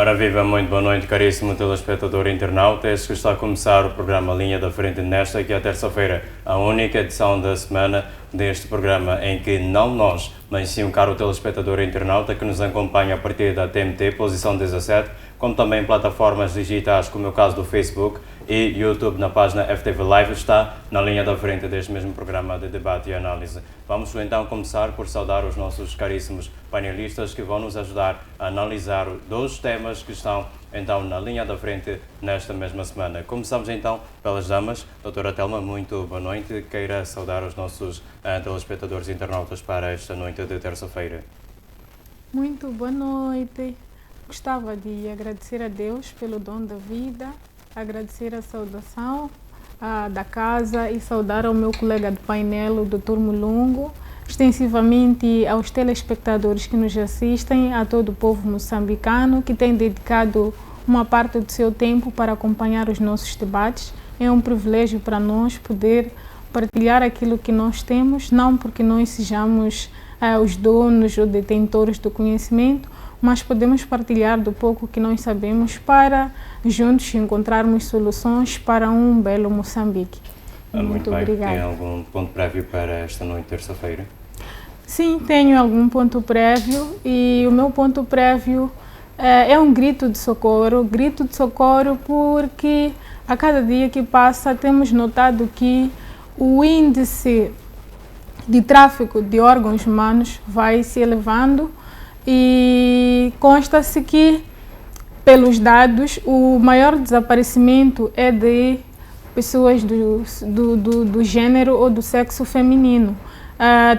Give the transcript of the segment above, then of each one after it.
Ora viva, muito boa noite, caríssimo telespectador internauta. Este que está a começar o programa Linha da Frente nesta, que é a terça-feira, a única edição da semana deste programa em que não nós, mas sim o caro telespectador internauta que nos acompanha a partir da TMT, posição 17, como também plataformas digitais como é o caso do Facebook e YouTube na página FTV Live, está na linha da frente deste mesmo programa de debate e análise. Vamos então começar por saudar os nossos caríssimos panelistas que vão nos ajudar a analisar dois temas que estão então na linha da frente nesta mesma semana. Começamos então pelas damas. Doutora Telma, muito boa noite. Queira saudar os nossos telespectadores internautas para esta noite de terça-feira. Muito boa noite. Gostava de agradecer a Deus pelo dom da vida, agradecer a saudação da casa e saudar ao meu colega de painel, o Dr. Mulungu, extensivamente aos telespectadores que nos assistem, a todo o povo moçambicano que tem dedicado uma parte do seu tempo para acompanhar os nossos debates. É um privilégio para nós poder partilhar aquilo que nós temos, não porque nós sejamos os donos ou detentores do conhecimento, mas podemos partilhar do pouco que nós sabemos para juntos encontrarmos soluções para um belo Moçambique. Muito bem. Obrigada. Tem algum ponto prévio para esta noite, terça-feira? Sim, tenho algum ponto prévio e o meu ponto prévio é um grito de socorro porque a cada dia que passa temos notado que o índice de tráfico de órgãos humanos vai se elevando e consta-se que, pelos dados, o maior desaparecimento é de pessoas do gênero ou do sexo feminino.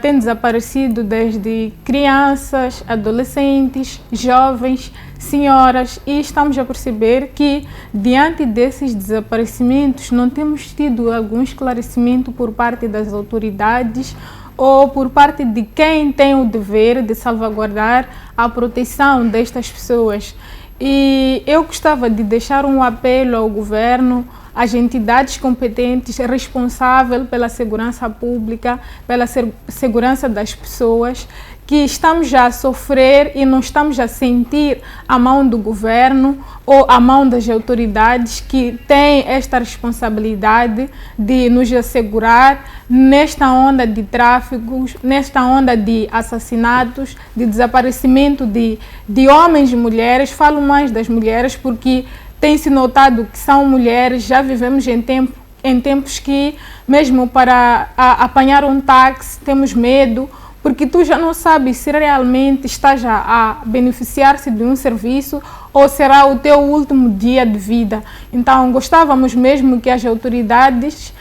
Tem desaparecido desde crianças, adolescentes, jovens, senhoras, e estamos a perceber que, diante desses desaparecimentos, não temos tido algum esclarecimento por parte das autoridades ou por parte de quem tem o dever de salvaguardar a proteção destas pessoas. E eu gostava de deixar um apelo ao governo, às entidades competentes responsáveis pela segurança pública, pela segurança das pessoas, que estamos já a sofrer e não estamos a sentir a mão do governo ou a mão das autoridades que têm esta responsabilidade de nos assegurar nesta onda de tráficos, nesta onda de assassinatos, de desaparecimento de homens e mulheres. Falo mais das mulheres porque tem-se notado que são mulheres. Já vivemos em tempos que mesmo para apanhar um táxi temos medo, porque tu já não sabes se realmente estás a beneficiar-se de um serviço ou será o teu último dia de vida. Então, gostávamos mesmo que as autoridades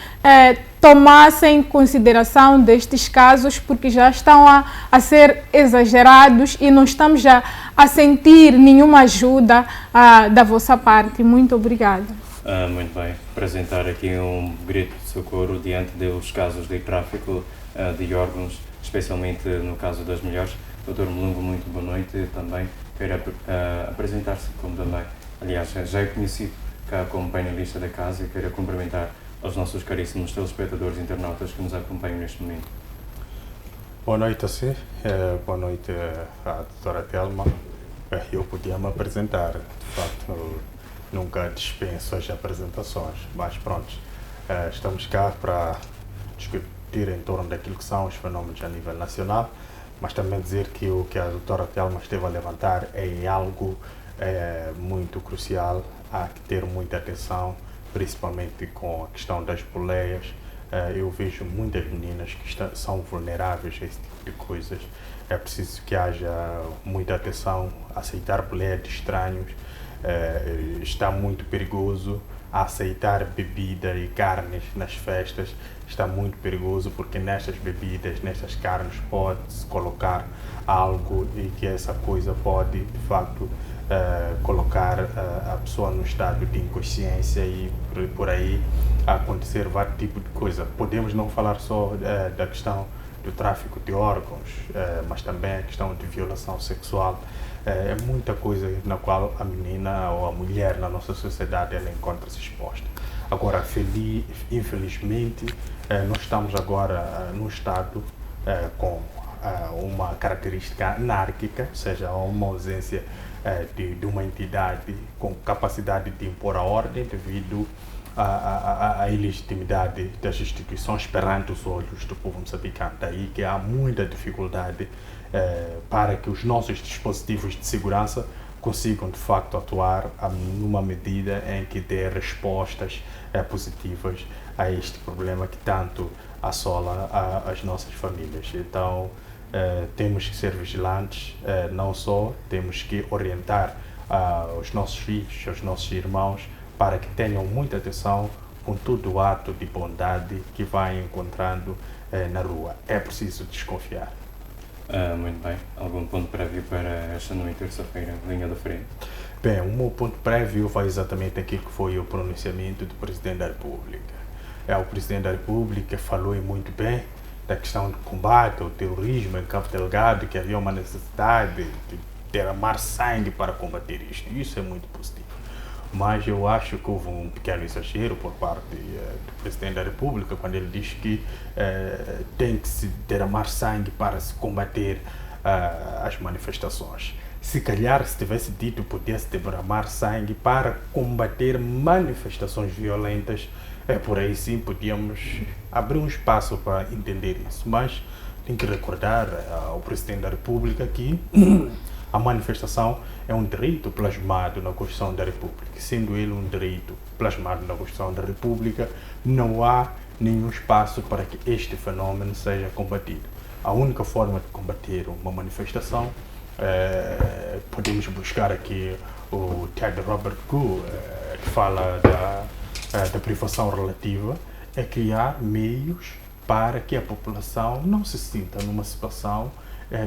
tomassem consideração destes casos, porque já estão a ser exagerados e não estamos já a sentir nenhuma ajuda da vossa parte. Muito obrigada. Muito bem. Apresentar aqui um grito de socorro diante dos casos de tráfico de órgãos, especialmente no caso das mulheres. Dr. Mulungu, muito boa noite também. Quero apresentar-se como também, aliás, já é conhecido cá como painelista da casa, e quero cumprimentar aos nossos caríssimos telespectadores internautas que nos acompanham neste momento. Boa noite a si, boa noite à doutora Telma. Eu podia me apresentar, de facto, nunca dispenso as apresentações, mas pronto, estamos cá para discutir em torno daquilo que são os fenómenos a nível nacional, mas também dizer que o que a doutora Telma esteve a levantar é algo muito crucial. Há que ter muita atenção, principalmente com a questão das boleias. Eu vejo muitas meninas que são vulneráveis a esse tipo de coisas. É preciso que haja muita atenção. Aceitar boleia de estranhos está muito perigoso. Aceitar bebida e carnes nas festas está muito perigoso, porque nestas bebidas, nestas carnes, pode-se colocar algo e que essa coisa pode, de facto, colocar a pessoa no estado de inconsciência e por aí acontecer vários tipos de coisas. Podemos não falar só da questão do tráfico de órgãos, mas também a questão de violação sexual. É muita coisa na qual a menina ou a mulher na nossa sociedade ela encontra-se exposta. Agora, infelizmente, nós estamos agora num estado com uma característica anárquica, ou seja, há uma ausência de uma entidade com capacidade de impor a ordem devido à ilegitimidade das instituições perante os olhos do povo moçambicano. Daí que há muita dificuldade para que os nossos dispositivos de segurança consigam de facto atuar numa medida em que dê respostas positivas a este problema que tanto assola as nossas famílias. Então temos que ser vigilantes, não só temos que orientar os nossos filhos, os nossos irmãos, para que tenham muita atenção com todo o ato de bondade que vai encontrando na rua. É preciso desconfiar. Muito bem. Algum ponto prévio para esta noite, terça-feira, linha da frente? Bem, o meu ponto prévio vai exatamente aquilo que foi o pronunciamento do Presidente da República. O Presidente da República falou muito bem da questão do combate ao terrorismo em Cabo Delgado, que havia uma necessidade de derramar sangue para combater isto. Isso é muito positivo. Mas eu acho que houve um pequeno exagero por parte do Presidente da República quando ele diz que tem que se derramar sangue para se combater as manifestações. Se calhar, se tivesse dito podia-se derramar sangue para combater manifestações violentas, por aí sim podíamos abrir um espaço para entender isso. Mas tem que recordar ao Presidente da República que a manifestação é um direito plasmado na Constituição da República. Sendo ele um direito plasmado na Constituição da República, não há nenhum espaço para que este fenômeno seja combatido. A única forma de combater uma manifestação, podemos buscar aqui o Ted Robert Koo, que fala da privação relativa, é criar meios para que a população não se sinta numa situação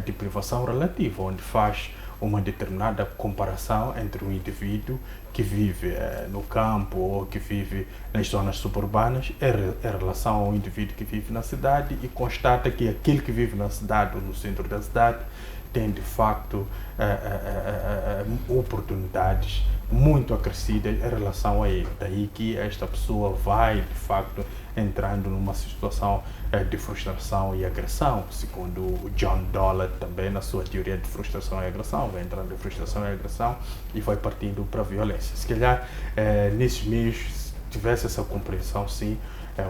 de privação relativa, onde faz uma determinada comparação entre um indivíduo que vive no campo ou que vive nas zonas suburbanas em relação ao indivíduo que vive na cidade e constata que aquele que vive na cidade ou no centro da cidade tem de facto oportunidades muito acrescidas em relação a ele. Daí que esta pessoa vai de facto entrando numa situação de frustração e agressão, segundo o John Dowlett também na sua teoria de frustração e agressão, vai entrando em frustração e agressão e vai partindo para a violência. Se calhar nesses meios, se tivesse essa compreensão, sim,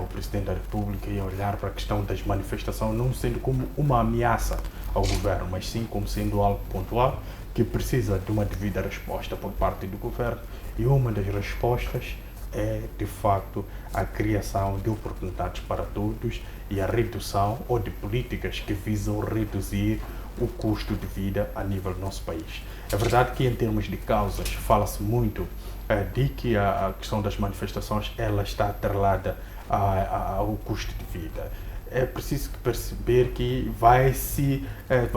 o Presidente da República ia olhar para a questão das manifestações não sendo como uma ameaça ao governo, mas sim como sendo algo pontual que precisa de uma devida resposta por parte do governo, e uma das respostas é, de facto, a criação de oportunidades para todos e a redução ou de políticas que visam reduzir o custo de vida a nível do nosso país. É verdade que, em termos de causas, fala-se muito de que a questão das manifestações ela está atrelada ao custo de vida. É preciso perceber que vai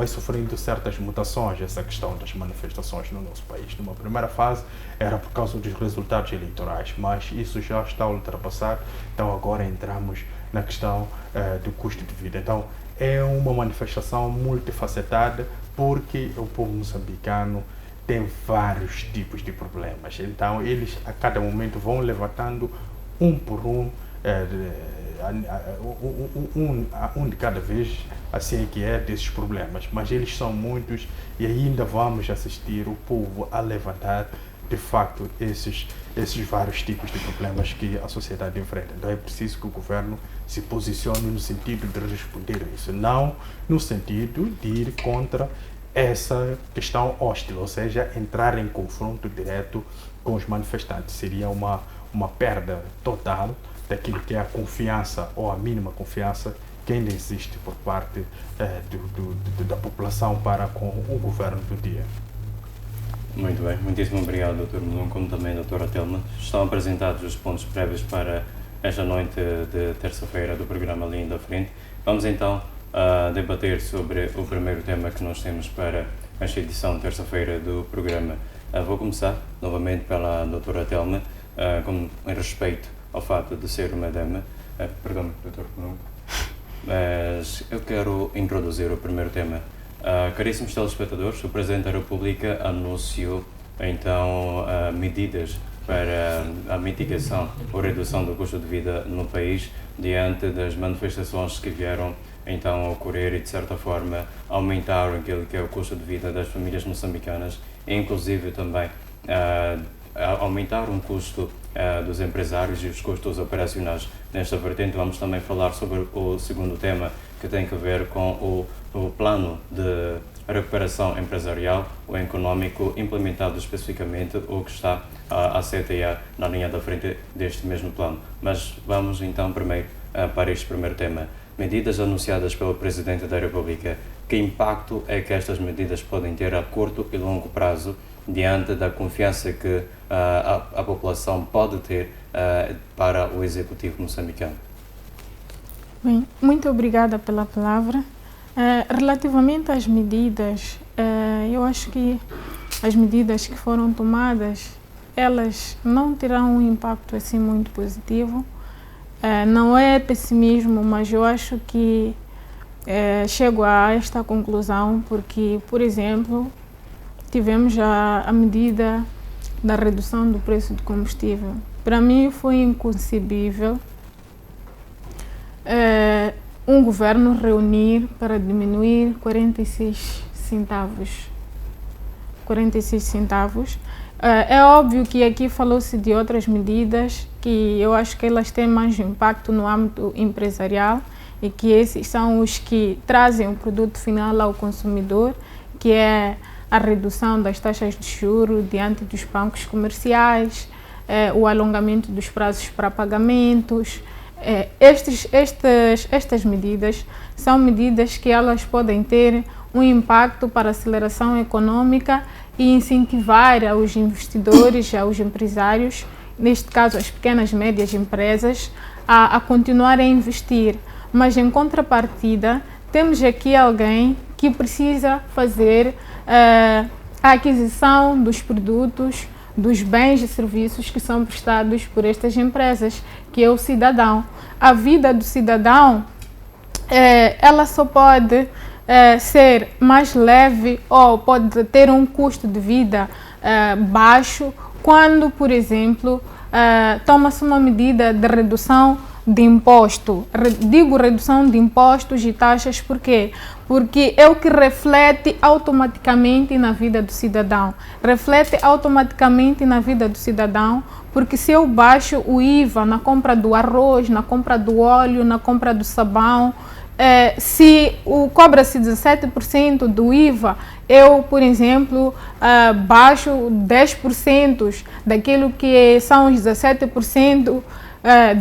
sofrendo certas mutações essa questão das manifestações no nosso país. Numa primeira fase era por causa dos resultados eleitorais, mas isso já está ultrapassado, então agora entramos na questão do custo de vida. Então é uma manifestação multifacetada porque o povo moçambicano tem vários tipos de problemas, então eles a cada momento vão levantando um por um, um de cada vez, assim é que é, desses problemas, mas eles são muitos e ainda vamos assistir o povo a levantar de facto esses vários tipos de problemas que a sociedade enfrenta. Então é preciso que o governo se posicione no sentido de responder a isso, não no sentido de ir contra essa questão hostil, ou seja, entrar em confronto direto com os manifestantes. Seria uma perda total daquilo que é a confiança ou a mínima confiança que ainda existe por parte da população para com o governo do dia. Muito bem, muitíssimo obrigado, Dr. Melon, como também a Dra. Telma. Estão apresentados os pontos prévios para esta noite de terça-feira do programa Linha da Frente. Vamos então debater sobre o primeiro tema que nós temos para esta edição de terça-feira do programa. Vou começar novamente pela Dra. Telma, em respeito ao fato de ser uma dama. Perdão, Dr. Melon. Mas eu quero introduzir o primeiro tema. Caríssimos telespectadores, o Presidente da República anunciou então medidas para a mitigação ou redução do custo de vida no país diante das manifestações que vieram então ocorrer e, de certa forma, aumentar aquilo que é o custo de vida das famílias moçambicanas e, inclusive, também aumentar um custo dos empresários e os custos operacionais. Nesta vertente, vamos também falar sobre o segundo tema, que tem a ver com o plano de recuperação empresarial ou econômico implementado especificamente o que está a CTA na linha da frente deste mesmo plano. Mas vamos então primeiro para este primeiro tema. Medidas anunciadas pelo Presidente da República. Que impacto é que estas medidas podem ter a curto e longo prazo diante da confiança que a população pode ter para o Executivo moçambicano? Bem, muito obrigada pela palavra. Relativamente às medidas, eu acho que as medidas que foram tomadas, elas não terão um impacto assim muito positivo. Não é pessimismo, mas eu acho que chego a esta conclusão porque, por exemplo, tivemos a medida da redução do preço do combustível. Para mim foi inconcebível um governo reunir para diminuir 46 centavos. 46 centavos. É óbvio que aqui falou-se de outras medidas que eu acho que elas têm mais impacto no âmbito empresarial e que esses são os que trazem o produto final ao consumidor, que é a redução das taxas de juros diante dos bancos comerciais, o alongamento dos prazos para pagamentos. Estas medidas são medidas que elas podem ter um impacto para a aceleração econômica e incentivar aos investidores, aos empresários, neste caso as pequenas e médias empresas, a continuar a investir. Mas em contrapartida, temos aqui alguém que precisa fazer a aquisição dos produtos, dos bens e serviços que são prestados por estas empresas, que é o cidadão. A vida do cidadão, ela só pode ser mais leve ou pode ter um custo de vida baixo quando, por exemplo, toma-se uma medida de redução de imposto. Digo redução de impostos e taxas por quê? Porque é o que reflete automaticamente na vida do cidadão. Reflete automaticamente na vida do cidadão, porque se eu baixo o IVA na compra do arroz, na compra do óleo, na compra do sabão, se cobra-se 17% do IVA, eu, por exemplo, baixo 10% daquilo que são os 17%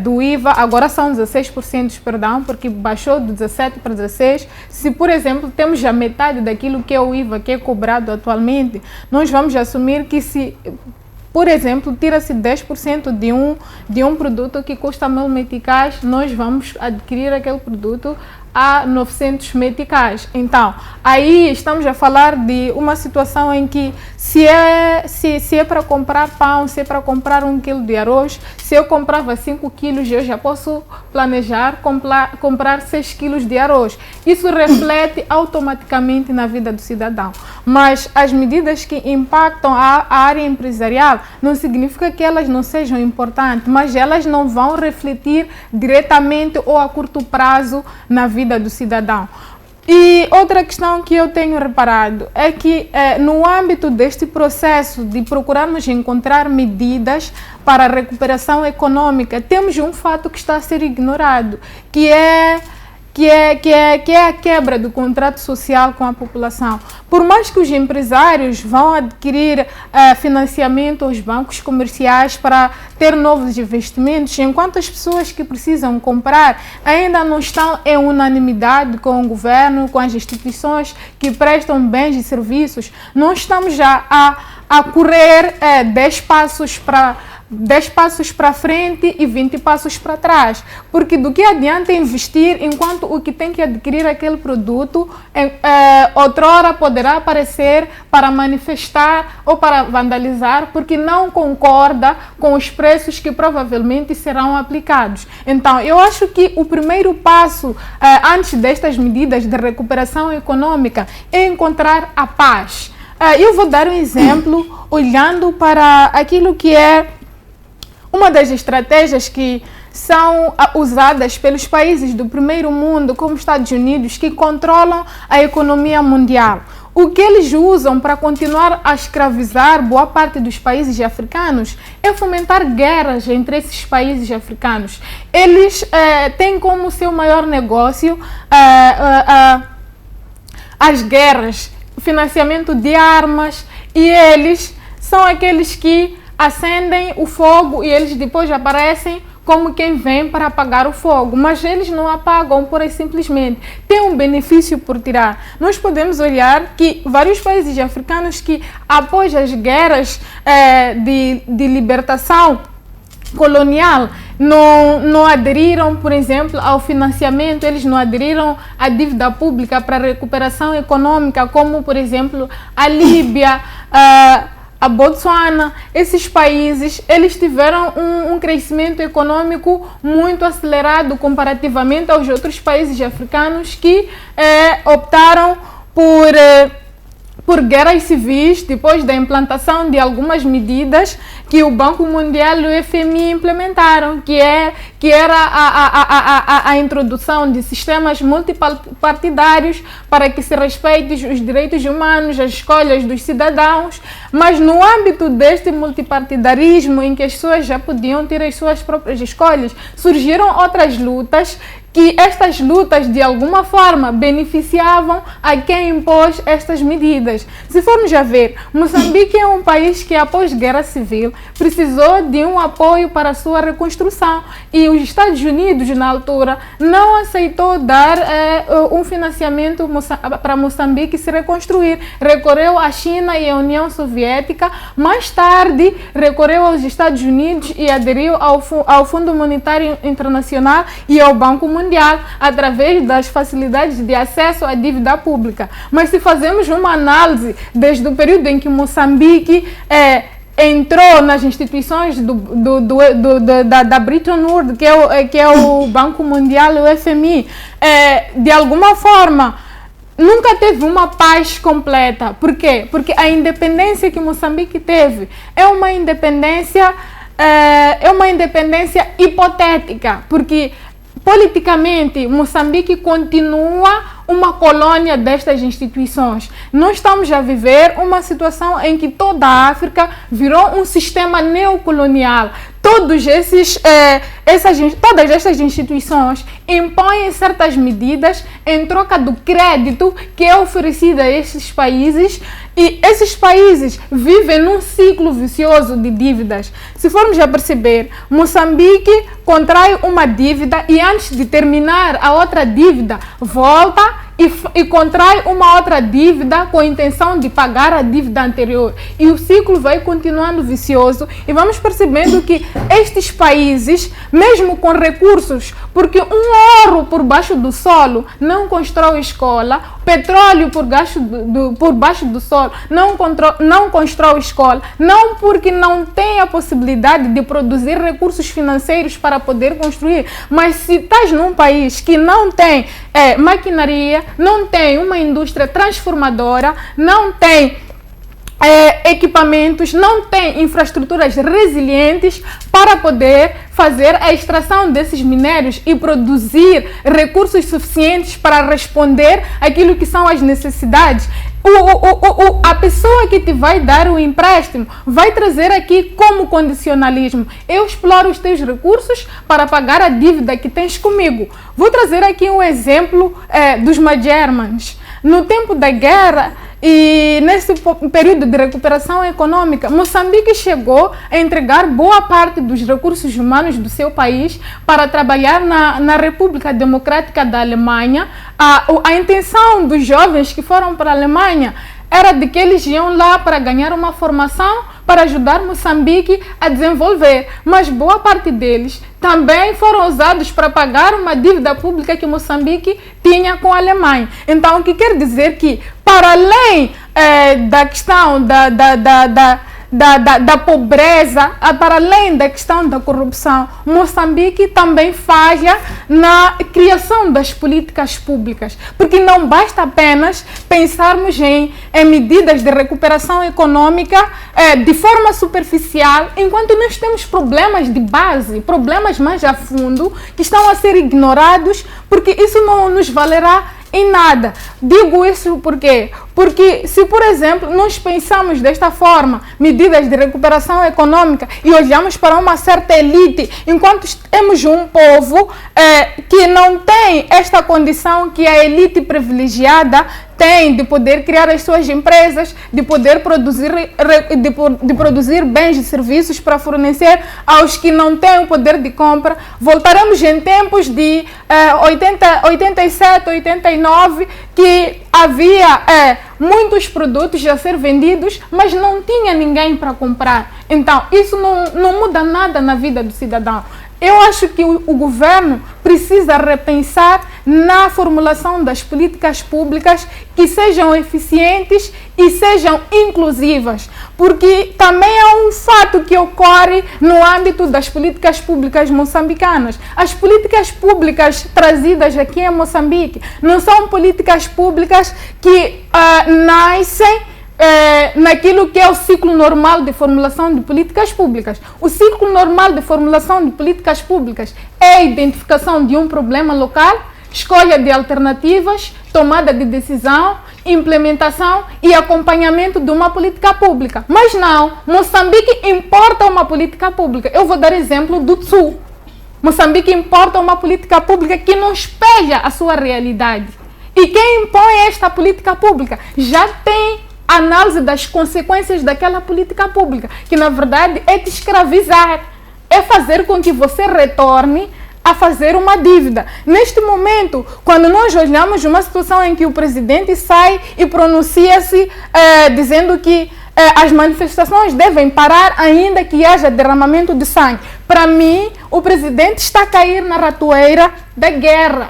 do IVA, agora são 16%, perdão, porque baixou de 17 para 16. Se, por exemplo, temos já metade daquilo que é o IVA que é cobrado atualmente, nós vamos assumir que se, por exemplo, tira-se 10% de um produto que custa 1000 meticais, nós vamos adquirir aquele produto a 900 meticais. Então, aí estamos a falar de uma situação em que se é para comprar pão, se é para comprar 1 quilo de arroz, se eu comprava 5 quilos, eu já posso planejar comprar 6 quilos de arroz. Isso reflete automaticamente na vida do cidadão. Mas as medidas que impactam a área empresarial não significa que elas não sejam importantes, mas elas não vão refletir diretamente ou a curto prazo na vida do cidadão. E outra questão que eu tenho reparado é que no âmbito deste processo de procurarmos encontrar medidas para a recuperação econômica, temos um fato que está a ser ignorado, que é a quebra do contrato social com a população. Por mais que os empresários vão adquirir financiamento aos bancos comerciais para ter novos investimentos, enquanto as pessoas que precisam comprar ainda não estão em unanimidade com o governo, com as instituições que prestam bens e serviços, não estamos já a correr 10 passos para frente e 20 passos para trás, porque do que adianta investir enquanto o que tem que adquirir aquele produto outrora poderá aparecer para manifestar ou para vandalizar, porque não concorda com os preços que provavelmente serão aplicados. Então, eu acho que o primeiro passo antes destas medidas de recuperação econômica é encontrar a paz. Eu vou dar um exemplo olhando para aquilo que é uma das estratégias que são usadas pelos países do primeiro mundo, como Estados Unidos, que controlam a economia mundial. O que eles usam para continuar a escravizar boa parte dos países africanos é fomentar guerras entre esses países africanos. Eles têm como seu maior negócio as guerras, financiamento de armas, e eles são aqueles que acendem o fogo e eles depois aparecem como quem vem para apagar o fogo, mas eles não apagam pura e simplesmente. Tem um benefício por tirar. Nós podemos olhar que vários países africanos que, após as guerras de libertação colonial, não aderiram, por exemplo, ao financiamento, eles não aderiram à dívida pública para recuperação econômica, como, por exemplo, a Líbia, a Botsuana. Esses países, eles tiveram um crescimento econômico muito acelerado comparativamente aos outros países africanos que optaram por guerras civis depois da implantação de algumas medidas que o Banco Mundial e o FMI implementaram, que era a introdução de sistemas multipartidários para que se respeitem os direitos humanos, as escolhas dos cidadãos, mas no âmbito deste multipartidarismo, em que as pessoas já podiam ter as suas próprias escolhas, surgiram outras lutas, que estas lutas, de alguma forma, beneficiavam a quem impôs estas medidas. Se formos a ver, Moçambique é um país que, após guerra civil, precisou de um apoio para a sua reconstrução. E os Estados Unidos, na altura, não aceitou dar um financiamento para Moçambique se reconstruir. Recorreu à China e à União Soviética. Mais tarde, recorreu aos Estados Unidos e aderiu ao Fundo Monetário Internacional e ao Banco Mundial, através das facilidades de acesso à dívida pública. Mas se fazemos uma análise desde o período em que Moçambique entrou nas instituições da Bretton Woods, que é o Banco Mundial e o FMI, de alguma forma nunca teve uma paz completa. Por quê? Porque a independência que Moçambique teve é uma independência hipotética, porque politicamente, Moçambique continua uma colônia destas instituições. Nós estamos a viver uma situação em que toda a África virou um sistema neocolonial. Todas estas instituições impõem certas medidas em troca do crédito que é oferecido a esses países, e esses países vivem num ciclo vicioso de dívidas. Se formos a perceber, Moçambique contrai uma dívida e antes de terminar a outra dívida, volta e contrai uma outra dívida com a intenção de pagar a dívida anterior. E o ciclo vai continuando vicioso e vamos percebendo que estes países, mesmo com recursos, porque um ouro por baixo do solo não constrói escola, petróleo por baixo do solo não constrói escola, não porque não tem a possibilidade de produzir recursos financeiros para poder construir, mas se estás num país que não tem maquinaria, não tem uma indústria transformadora, não tem equipamentos, não tem infraestruturas resilientes para poder fazer a extração desses minérios e produzir recursos suficientes para responder aquilo que são as necessidades, a pessoa que te vai dar o empréstimo vai trazer aqui como condicionalismo: eu exploro os teus recursos para pagar a dívida que tens comigo. Vou trazer aqui um exemplo dos Magermans. No tempo da guerra e nesse período de recuperação econômica, Moçambique chegou a entregar boa parte dos recursos humanos do seu país para trabalhar na República Democrática da Alemanha. A intenção dos jovens que foram para a Alemanha era de que eles iam lá para ganhar uma formação para ajudar Moçambique a desenvolver, mas boa parte deles também foram usados para pagar uma dívida pública que Moçambique tinha com a Alemanha. Então, o que quer dizer que, para além da questão da pobreza, para além da questão da corrupção, Moçambique também falha na criação das políticas públicas, porque não basta apenas pensarmos em medidas de recuperação econômica de forma superficial, enquanto nós temos problemas de base, problemas mais a fundo, que estão a ser ignorados, porque isso não nos valerá em nada. Digo isso porque se, por exemplo, nós pensamos desta forma, medidas de recuperação econômica, e olhamos para uma certa elite, enquanto temos um povo que não tem esta condição que a elite privilegiada tem de poder criar as suas empresas, de poder produzir, de produzir bens e serviços para fornecer aos que não têm o poder de compra. Voltaremos em tempos de 87, 89, que havia muitos produtos a ser vendidos, mas não tinha ninguém para comprar. Então, isso não muda nada na vida do cidadão. Eu acho que o governo precisa repensar na formulação das políticas públicas que sejam eficientes e sejam inclusivas, porque também é um fato que ocorre no âmbito das políticas públicas moçambicanas. As políticas públicas trazidas aqui em Moçambique não são políticas públicas que nascem naquilo que é o ciclo normal de formulação de políticas públicas. O ciclo normal de formulação de políticas públicas é a identificação de um problema local, escolha de alternativas, tomada de decisão, implementação e acompanhamento de uma política pública. Mas não, Moçambique importa uma política pública. Eu vou dar exemplo do Sul. Moçambique importa uma política pública que não espelha a sua realidade. E quem impõe esta política pública já tem análise das consequências daquela política pública, que na verdade é te escravizar, é fazer com que você retorne a fazer uma dívida. Neste momento, quando nós olhamos uma situação em que o presidente sai e pronuncia-se dizendo que as manifestações devem parar ainda que haja derramamento de sangue, para mim, o presidente está a cair na ratoeira da guerra,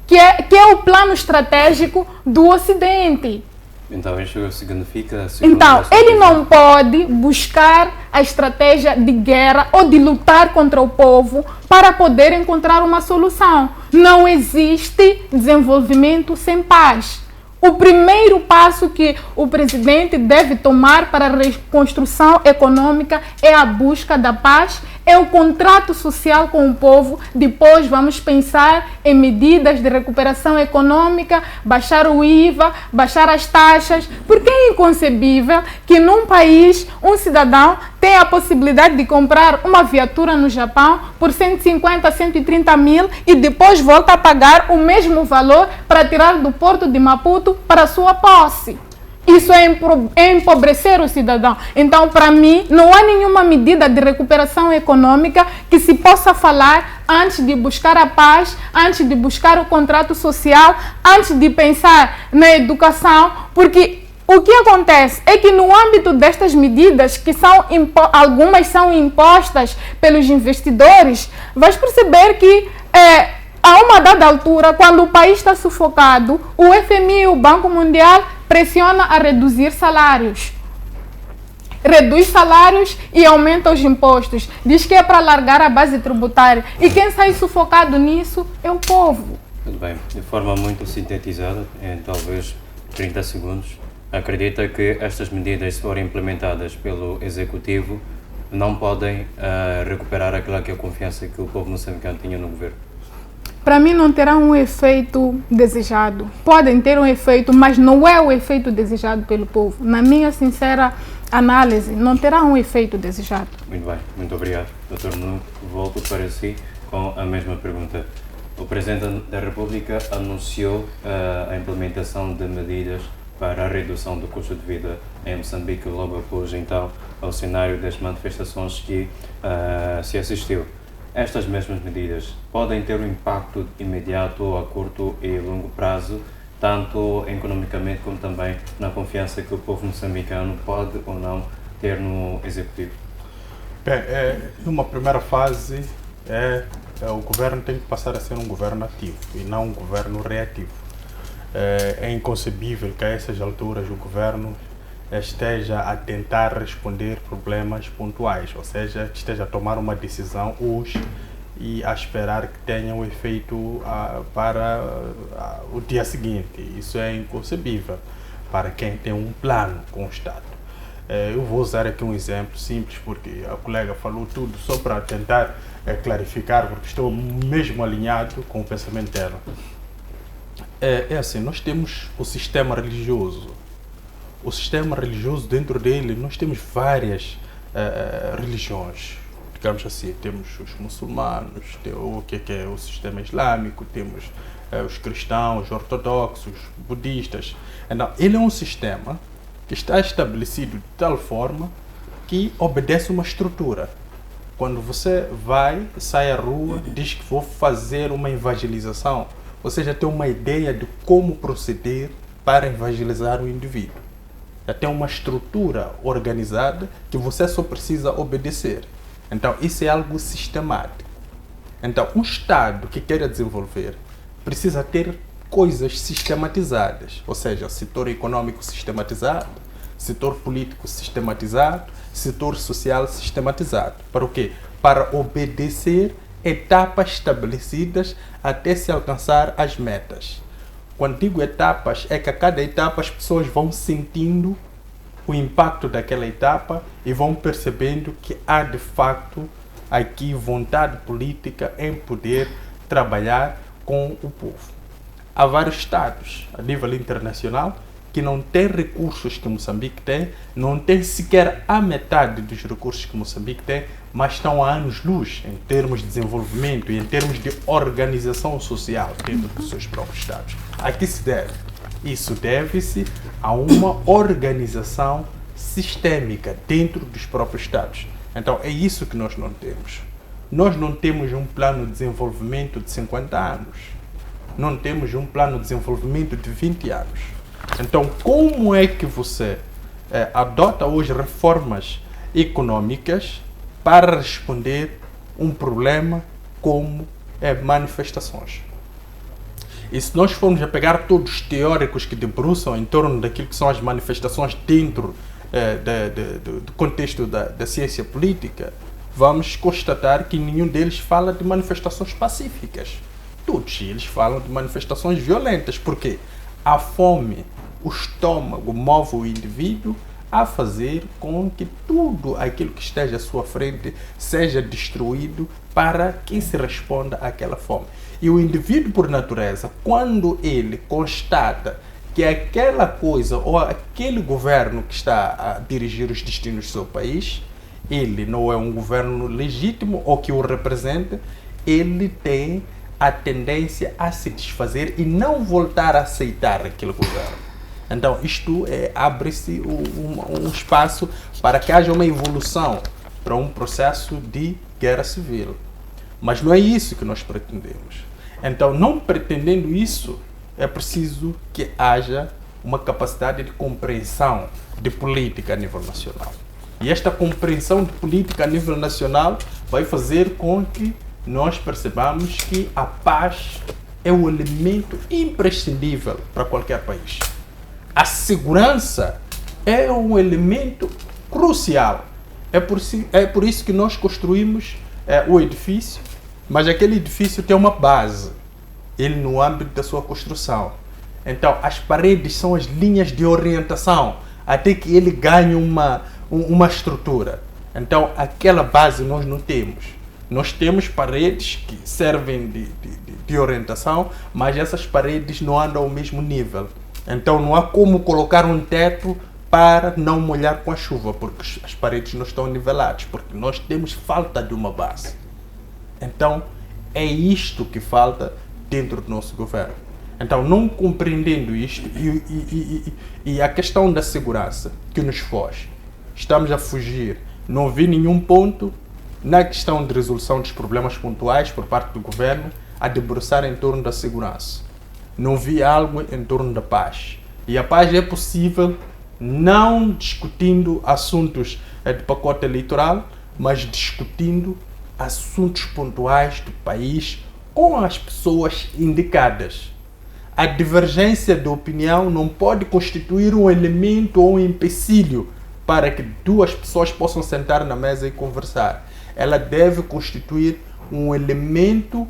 que é o plano estratégico do Ocidente. Então, isso significa... Então, ele não pode buscar a estratégia de guerra ou de lutar contra o povo para poder encontrar uma solução. Não existe desenvolvimento sem paz. O primeiro passo que o presidente deve tomar para a reconstrução econômica é a busca da paz, é o contrato social com o povo. Depois vamos pensar em medidas de recuperação econômica, baixar o IVA, baixar as taxas, porque é inconcebível que num país um cidadão tenha a possibilidade de comprar uma viatura no Japão por 150, 130 mil e depois volta a pagar o mesmo valor para tirar do porto de Maputo para a sua posse. Isso é empobrecer o cidadão. Então, para mim, não há nenhuma medida de recuperação econômica que se possa falar antes de buscar a paz, antes de buscar o contrato social, antes de pensar na educação, porque o que acontece é que no âmbito destas medidas, que algumas são impostas pelos investidores, vais perceber que a uma dada altura, quando o país está sufocado, o FMI, o Banco Mundial, pressiona a reduzir salários. Reduz salários e aumenta os impostos. Diz que é para alargar a base tributária. E quem sai sufocado nisso é o povo. Tudo bem. De forma muito sintetizada, em talvez 30 segundos, acredita que estas medidas, se forem implementadas pelo Executivo, não podem recuperar aquela que é a confiança que o povo moçambicano tinha no governo? Para mim não terá um efeito desejado. Podem ter um efeito, mas não é o efeito desejado pelo povo. Na minha sincera análise, não terá um efeito desejado. Muito bem, muito obrigado. Dr. Nuno, volto para si com a mesma pergunta. O Presidente da República anunciou a implementação de medidas para a redução do custo de vida em Moçambique, logo após então ao cenário das manifestações que se assistiu. Estas mesmas medidas podem ter um impacto imediato a curto e longo prazo, tanto economicamente como também na confiança que o povo moçambicano pode ou não ter no Executivo? Bem, numa primeira fase, o governo tem que passar a ser um governo ativo e não um governo reativo. É inconcebível que a essas alturas o governo esteja a tentar responder problemas pontuais, ou seja, que esteja a tomar uma decisão hoje e a esperar que tenha um efeito para o dia seguinte. Isso é inconcebível para quem tem um plano com o Estado. Eu vou usar aqui um exemplo simples, porque a colega falou tudo, só para tentar clarificar, porque estou mesmo alinhado com o pensamento dela. É assim, nós temos o sistema religioso. O sistema religioso, dentro dele, nós temos várias religiões. Digamos assim, temos os muçulmanos, o que é o sistema islâmico, temos os cristãos, ortodoxos, budistas. Então, ele é um sistema que está estabelecido de tal forma que obedece uma estrutura. Quando você sai à rua, diz que vou fazer uma evangelização, você já tem uma ideia de como proceder para evangelizar o indivíduo. Já tem uma estrutura organizada que você só precisa obedecer. Então, isso é algo sistemático. Então, um Estado que queira desenvolver precisa ter coisas sistematizadas, ou seja, setor econômico sistematizado, setor político sistematizado, setor social sistematizado. Para o quê? Para obedecer etapas estabelecidas até se alcançar as metas. Quando digo etapas, é que a cada etapa as pessoas vão sentindo o impacto daquela etapa e vão percebendo que há de facto aqui vontade política em poder trabalhar com o povo. Há vários estados a nível internacional que não têm recursos que Moçambique tem, não tem sequer a metade dos recursos que Moçambique tem, mas estão a anos-luz em termos de desenvolvimento e em termos de organização social dentro dos seus próprios estados. A que se deve? Isso deve-se a uma organização sistêmica dentro dos próprios estados. Então é isso que nós não temos. Nós não temos um plano de desenvolvimento de 50 anos. Não temos um plano de desenvolvimento de 20 anos. Então, como é que você adota hoje reformas econômicas para responder um problema como manifestações? E se nós formos a pegar todos os teóricos que debruçam em torno daquilo que são as manifestações dentro do contexto da ciência política, vamos constatar que nenhum deles fala de manifestações pacíficas. Todos eles falam de manifestações violentas. Por quê? A fome, o estômago move o indivíduo a fazer com que tudo aquilo que esteja à sua frente seja destruído para que se responda àquela fome. E o indivíduo, por natureza, quando ele constata que aquela coisa ou aquele governo que está a dirigir os destinos do seu país, ele não é um governo legítimo ou que o representa, ele tem a tendência a se desfazer e não voltar a aceitar aquele governo. Então, isto abre-se um espaço para que haja uma evolução para um processo de guerra civil. Mas não é isso que nós pretendemos. Então, não pretendendo isso, é preciso que haja uma capacidade de compreensão de política a nível nacional. E esta compreensão de política a nível nacional vai fazer com que nós percebamos que a paz é um elemento imprescindível para qualquer país. A segurança é um elemento crucial. É por isso que nós construímos o edifício, mas aquele edifício tem uma base, ele no âmbito da sua construção. Então, as paredes são as linhas de orientação, até que ele ganhe uma estrutura. Então, aquela base nós não temos. Nós temos paredes que servem de orientação, mas essas paredes não andam ao mesmo nível. Então não há como colocar um teto para não molhar com a chuva, porque as paredes não estão niveladas, porque nós temos falta de uma base. Então é isto que falta dentro do nosso governo. Então, não compreendendo isto e a questão da segurança que nos foge, estamos a fugir. Não vi nenhum ponto na questão de resolução dos problemas pontuais por parte do governo a debruçar em torno da segurança. Não vi algo em torno da paz. E a paz é possível não discutindo assuntos de pacote eleitoral, mas discutindo assuntos pontuais do país com as pessoas indicadas. a divergência de opinião não pode constituir um elemento ou um empecilho para que duas pessoas possam sentar na mesa e conversar. Ela deve constituir um elemento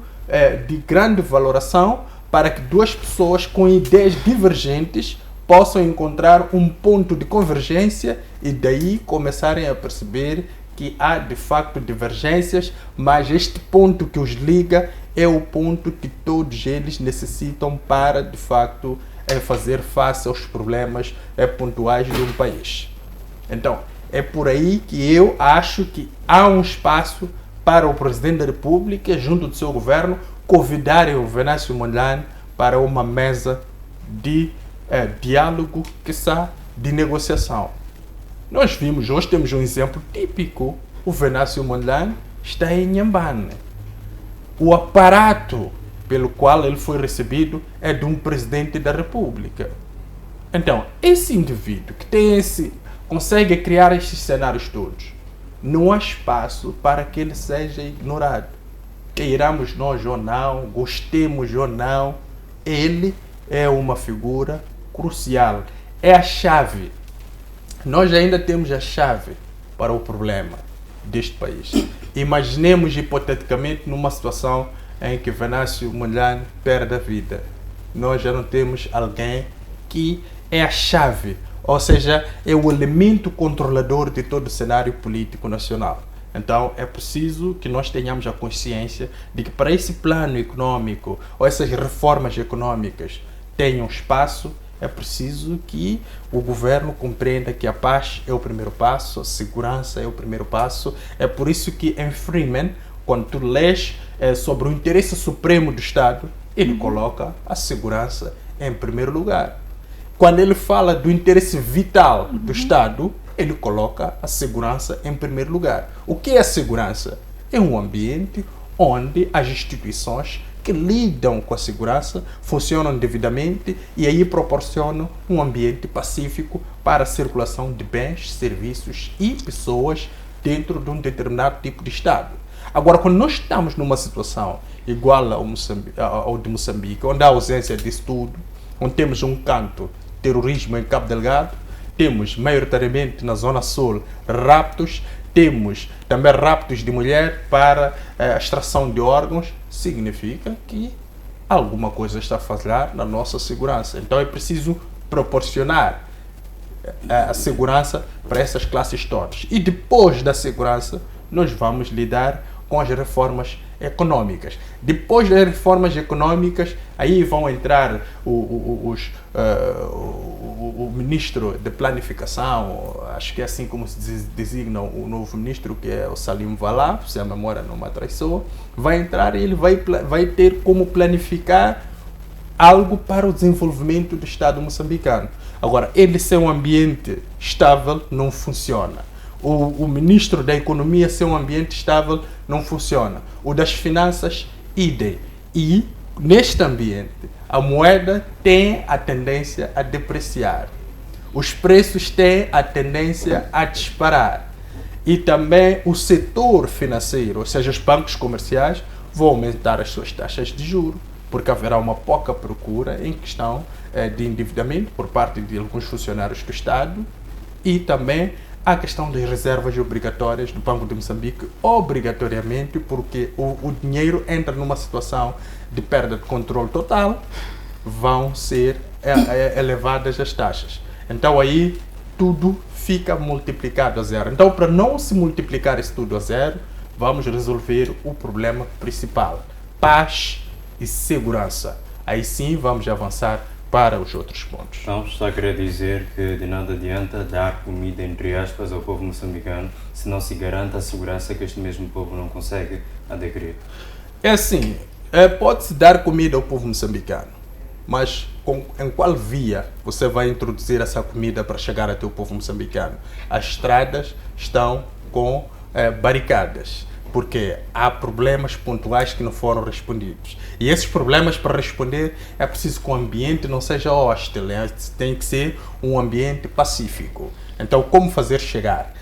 de grande valoração para que duas pessoas com ideias divergentes possam encontrar um ponto de convergência e daí começarem a perceber que há de facto divergências, mas este ponto que os liga é o ponto que todos eles necessitam para de facto fazer face aos problemas pontuais de um país. Então, é por aí que eu acho que há um espaço para o Presidente da República, junto do seu governo, convidarem o Venâncio Mondlane para uma mesa de diálogo, quiçá, de negociação. Nós vimos, hoje temos um exemplo típico, o Venâncio Mondlane está em Inhambane. O aparato pelo qual ele foi recebido é de um Presidente da República. Então, esse indivíduo que consegue criar estes cenários todos, não há espaço para que ele seja ignorado. Queiramos nós ou não, gostemos ou não, ele é uma figura crucial. É a chave. Nós ainda temos a chave para o problema deste país. Imaginemos hipoteticamente numa situação em que Venâncio Mondlane perde a vida. Nós já não temos alguém que é a chave, ou seja, é o elemento controlador de todo o cenário político nacional. Então é preciso que nós tenhamos a consciência de que para esse plano econômico ou essas reformas econômicas tenham espaço, é preciso que o governo compreenda que a paz é o primeiro passo, a segurança é o primeiro passo. É por isso que em Freeman, quando tu lês sobre o interesse supremo do Estado, ele coloca a segurança em primeiro lugar. Quando ele fala do interesse vital do Estado, ele coloca a segurança em primeiro lugar. O que é a segurança? É um ambiente onde as instituições que lidam com a segurança funcionam devidamente e aí proporcionam um ambiente pacífico para a circulação de bens, serviços e pessoas dentro de um determinado tipo de Estado. Agora, quando nós estamos numa situação igual ao de Moçambique, onde há ausência disso tudo, onde temos um canto terrorismo em Cabo Delgado, temos maioritariamente na Zona Sul raptos, temos também raptos de mulher para a extração de órgãos, significa que alguma coisa está a falhar na nossa segurança. Então é preciso proporcionar a segurança para essas classes todas. E depois da segurança, nós vamos lidar com as reformas econômicas. Depois das reformas econômicas, aí vão entrar o ministro de planificação, acho que é assim como se designa o novo ministro, que é o Salim Valá, se a memória não me atraiçoa, vai entrar e ele vai ter como planificar algo para o desenvolvimento do Estado moçambicano. Agora, ele ser um ambiente estável não funciona. O ministro da Economia ser um ambiente estável não funciona. O das Finanças, idem. E, neste ambiente, a moeda tem a tendência a depreciar. Os preços têm a tendência a disparar. E também o setor financeiro, ou seja, os bancos comerciais, vão aumentar as suas taxas de juros, porque haverá uma pouca procura em questão de endividamento por parte de alguns funcionários do Estado e também a questão das reservas obrigatórias do Banco de Moçambique, obrigatoriamente, porque o dinheiro entra numa situação de perda de controle total, vão ser elevadas as taxas. Então aí tudo fica multiplicado a zero. Então, para não se multiplicar isso tudo a zero, vamos resolver o problema principal: paz e segurança. Aí sim vamos avançar para os outros pontos. Então, está a querer dizer que de nada adianta dar comida, entre aspas, ao povo moçambicano se não se garanta a segurança que este mesmo povo não consegue adquirir? É assim, pode-se dar comida ao povo moçambicano, mas em qual via você vai introduzir essa comida para chegar até o povo moçambicano? As estradas estão com barricadas, porque há problemas pontuais que não foram respondidos. E esses problemas, para responder, é preciso que o ambiente não seja hostil, tem que ser um ambiente pacífico. Então, como fazer chegar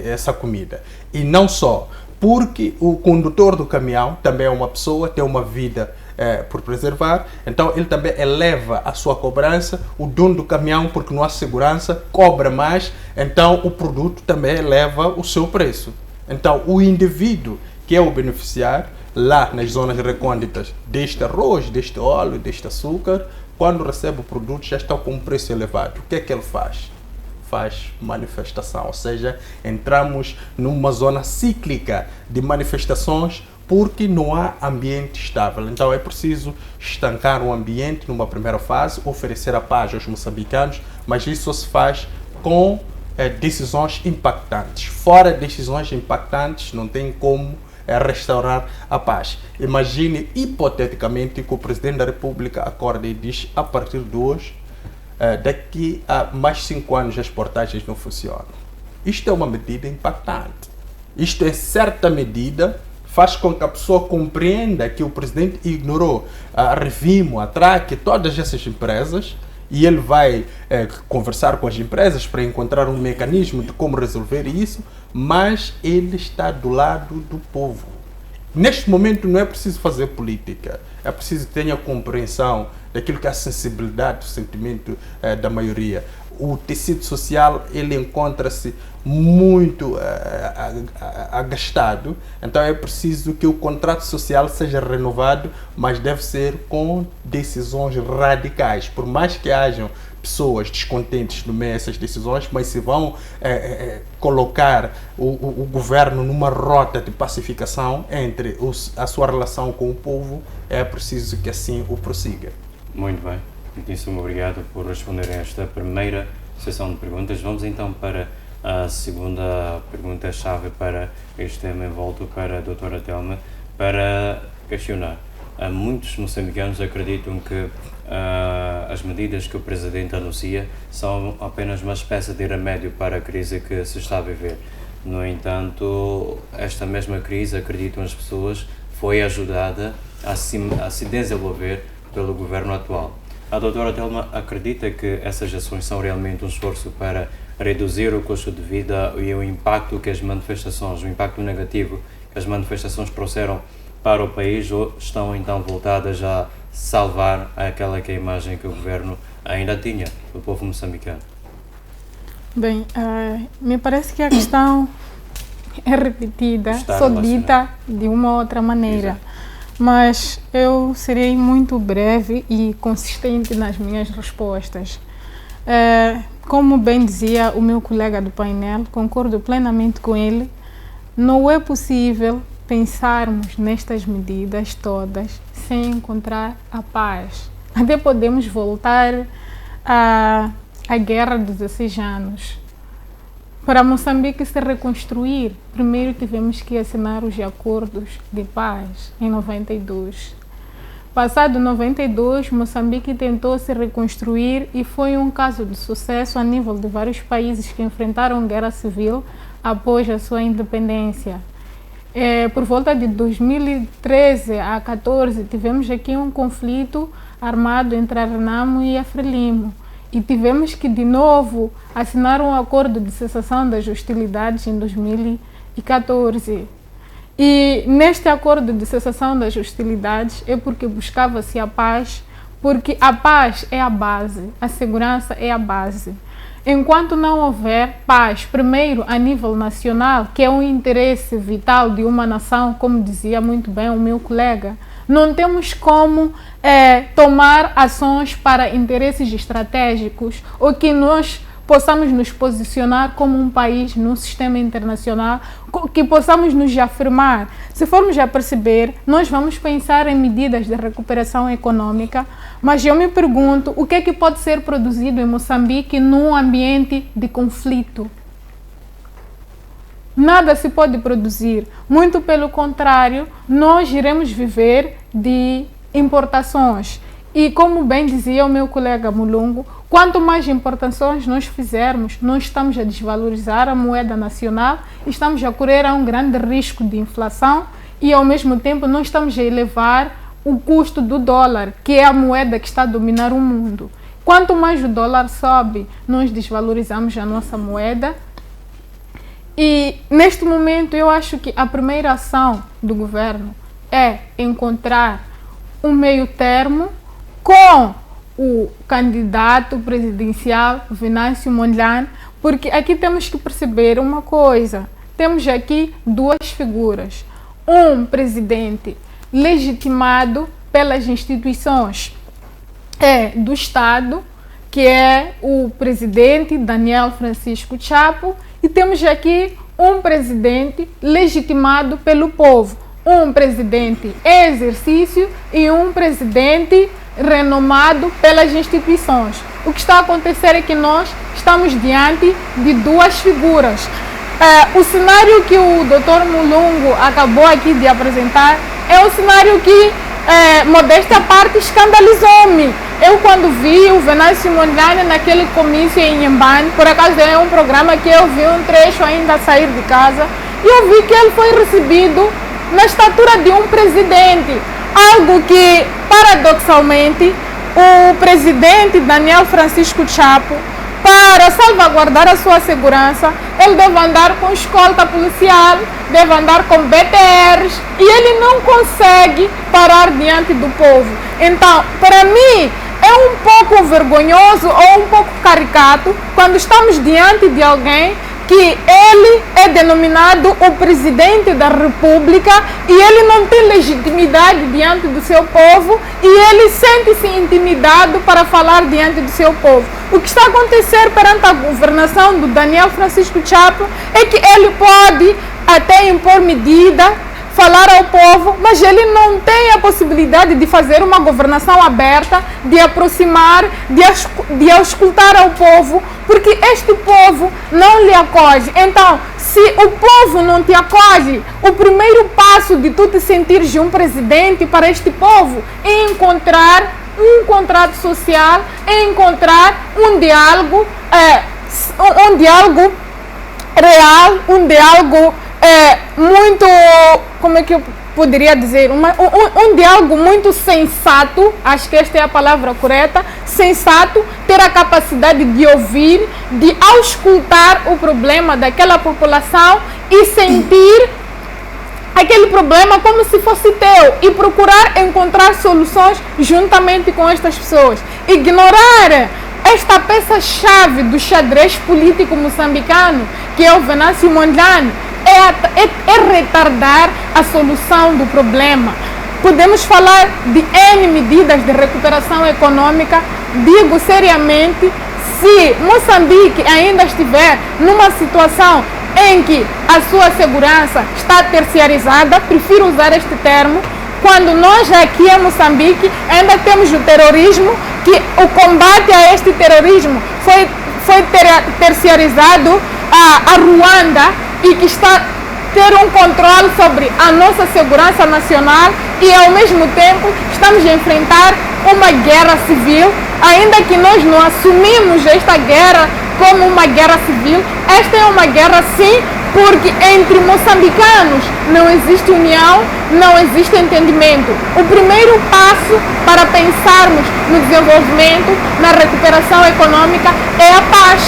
essa comida? E não só, porque o condutor do caminhão também é uma pessoa, tem uma vida por preservar, então ele também eleva a sua cobrança, o dono do caminhão, porque não há segurança, cobra mais, então o produto também eleva o seu preço. Então o indivíduo que é o beneficiário, lá nas zonas recônditas deste arroz, deste óleo, deste açúcar, quando recebe o produto já está com um preço elevado. O que é que ele faz? Faz manifestação, ou seja, entramos numa zona cíclica de manifestações porque não há ambiente estável. Então é preciso estancar o ambiente numa primeira fase, oferecer a paz aos moçambicanos, mas isso só se faz com decisões impactantes. Fora decisões impactantes não tem como restaurar a paz. Imagine hipoteticamente que o Presidente da República acorda e diz: a partir de hoje, daqui a mais 5 anos as portagens não funcionam. Isto é uma medida impactante. Isto, em certa medida, faz com que a pessoa compreenda que o Presidente ignorou a Revimo, a Traque, todas essas empresas, e ele vai conversar com as empresas para encontrar um mecanismo de como resolver isso, mas ele está do lado do povo. Neste momento não é preciso fazer política, é preciso que tenha compreensão daquilo que é a sensibilidade, o sentimento da maioria. O tecido social, ele encontra-se muito agastado, então é preciso que o contrato social seja renovado, mas deve ser com decisões radicais. Por mais que hajam pessoas descontentes no meio dessas decisões, mas se vão colocar o governo numa rota de pacificação entre a sua relação com o povo, é preciso que assim o prossiga. Muito bem, muitíssimo obrigado por responderem a esta primeira sessão de perguntas. Vamos então para a segunda pergunta-chave para este tema, envolto para a doutora Telma, para questionar. Muitos moçambicanos acreditam que as medidas que o Presidente anuncia são apenas uma espécie de remédio para a crise que se está a viver. No entanto, esta mesma crise, acreditam as pessoas, foi ajudada a se desenvolver pelo governo atual. A doutora Telma acredita que essas ações são realmente um esforço para reduzir o custo de vida e o impacto que as manifestações, o impacto negativo que as manifestações trouxeram para o país, ou estão então voltadas a salvar aquela que é a imagem que o governo ainda tinha do povo moçambicano? Bem, me parece que a questão é repetida, só dita de uma outra maneira. Exato. Mas eu serei muito breve e consistente nas minhas respostas. Como bem dizia o meu colega do painel, concordo plenamente com ele, não é possível pensarmos nestas medidas todas sem encontrar a paz. Até podemos voltar à guerra dos 16 anos. Para Moçambique se reconstruir, primeiro tivemos que assinar os acordos de paz em 92. Passado 92, Moçambique tentou se reconstruir e foi um caso de sucesso a nível de vários países que enfrentaram guerra civil após a sua independência. Por volta de 2013 a 2014, tivemos aqui um conflito armado entre a Renamo e a Frelimo. E tivemos que, de novo, assinar um acordo de cessação das hostilidades em 2014. E neste acordo de cessação das hostilidades é porque buscava-se a paz, porque a paz é a base, a segurança é a base. Enquanto não houver paz, primeiro a nível nacional, que é um interesse vital de uma nação, como dizia muito bem o meu colega, não temos como tomar ações para interesses estratégicos ou que nós possamos nos posicionar como um país no sistema internacional, que possamos nos afirmar. Se formos a perceber, nós vamos pensar em medidas de recuperação econômica, mas eu me pergunto o que é que pode ser produzido em Moçambique num ambiente de conflito? Nada se pode produzir, muito pelo contrário, nós iremos viver de importações. E como bem dizia o meu colega Mulungu, quanto mais importações nós fizermos, nós estamos a desvalorizar a moeda nacional, estamos a correr a um grande risco de inflação e ao mesmo tempo nós estamos a elevar o custo do dólar, que é a moeda que está a dominar o mundo. Quanto mais o dólar sobe, nós desvalorizamos a nossa moeda. E neste momento eu acho que a primeira ação do governo é encontrar um meio termo com o candidato presidencial Venâncio Mondlane, porque aqui temos que perceber uma coisa. Temos aqui duas figuras. Um presidente legitimado pelas instituições do Estado, que é o presidente Daniel Francisco Chapo, e temos aqui um presidente legitimado pelo povo, um presidente em exercício e um presidente renomado pelas instituições. O que está a acontecer é que nós estamos diante de duas figuras. O cenário que o Dr. Mulungu acabou aqui de apresentar é um cenário que, modesta parte, escandalizou-me. Eu, quando vi o Venâncio Mondlane naquele comício em Inhambane, por acaso é um programa que eu vi um trecho ainda a sair de casa, e eu vi que ele foi recebido na estatura de um presidente, algo que, paradoxalmente, o presidente Daniel Francisco Chapo, para salvaguardar a sua segurança, ele deve andar com escolta policial, deve andar com BTRs, e ele não consegue parar diante do povo. Então, para mim, é um pouco vergonhoso ou um pouco caricato quando estamos diante de alguém que ele é denominado o presidente da República e ele não tem legitimidade diante do seu povo e ele sente-se intimidado para falar diante do seu povo. O que está a acontecer perante a governação do Daniel Francisco Chapo é que ele pode até impor medida, falar ao povo, mas ele não tem a possibilidade de fazer uma governação aberta, de aproximar, de auscultar ao povo, porque este povo não lhe acolhe. Então, se o povo não te acolhe, o primeiro passo de tu te sentires um presidente para este povo é encontrar um contrato social, é encontrar um diálogo real, um diálogo muito, como é que eu poderia dizer, um diálogo muito sensato, acho que esta é a palavra correta, sensato, ter a capacidade de ouvir, de auscultar o problema daquela população e sentir aquele problema como se fosse teu e procurar encontrar soluções juntamente com estas pessoas. Ignorar esta peça-chave do xadrez político moçambicano, que é o Venâncio Mondlane, é retardar a solução do problema. Podemos falar de N medidas de recuperação econômica. Digo seriamente, se Moçambique ainda estiver numa situação em que a sua segurança está terciarizada, prefiro usar este termo, quando nós aqui em Moçambique ainda temos o terrorismo, que o combate a este terrorismo foi terciarizado a Ruanda, e que está a ter um controle sobre a nossa segurança nacional, e ao mesmo tempo estamos a enfrentar uma guerra civil, ainda que nós não assumimos esta guerra como uma guerra civil. Esta é uma guerra sim, porque entre moçambicanos não existe união, não existe entendimento. O primeiro passo para pensarmos no desenvolvimento, na recuperação econômica, é a paz.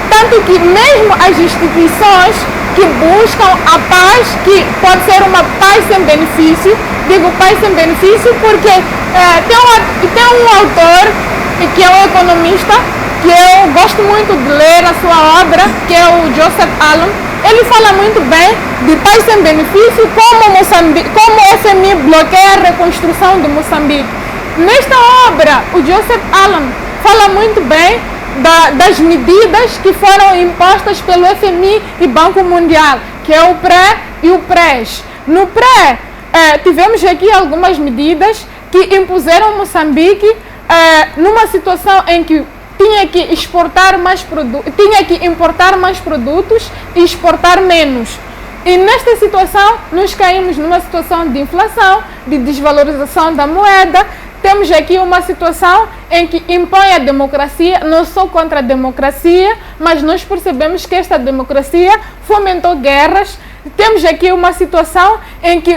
Tanto que mesmo as instituições que buscam a paz, que pode ser uma paz sem benefício, digo paz sem benefício porque tem um autor que é um economista, que eu gosto muito de ler a sua obra, que é o Joseph Alam. Ele fala muito bem de paz sem benefício, como o FMI bloqueia a reconstrução de Moçambique. Nesta obra, o Joseph Alam fala muito bem das medidas que foram impostas pelo FMI e Banco Mundial, que é o pré e o prés. No pré, tivemos aqui algumas medidas que impuseram Moçambique numa situação em que tinha que importar mais produtos e exportar menos. E nesta situação, nós caímos numa situação de inflação, de desvalorização da moeda. Temos aqui uma situação em que impõe a democracia. Não sou contra a democracia, mas nós percebemos que esta democracia fomentou guerras. Temos aqui uma situação em que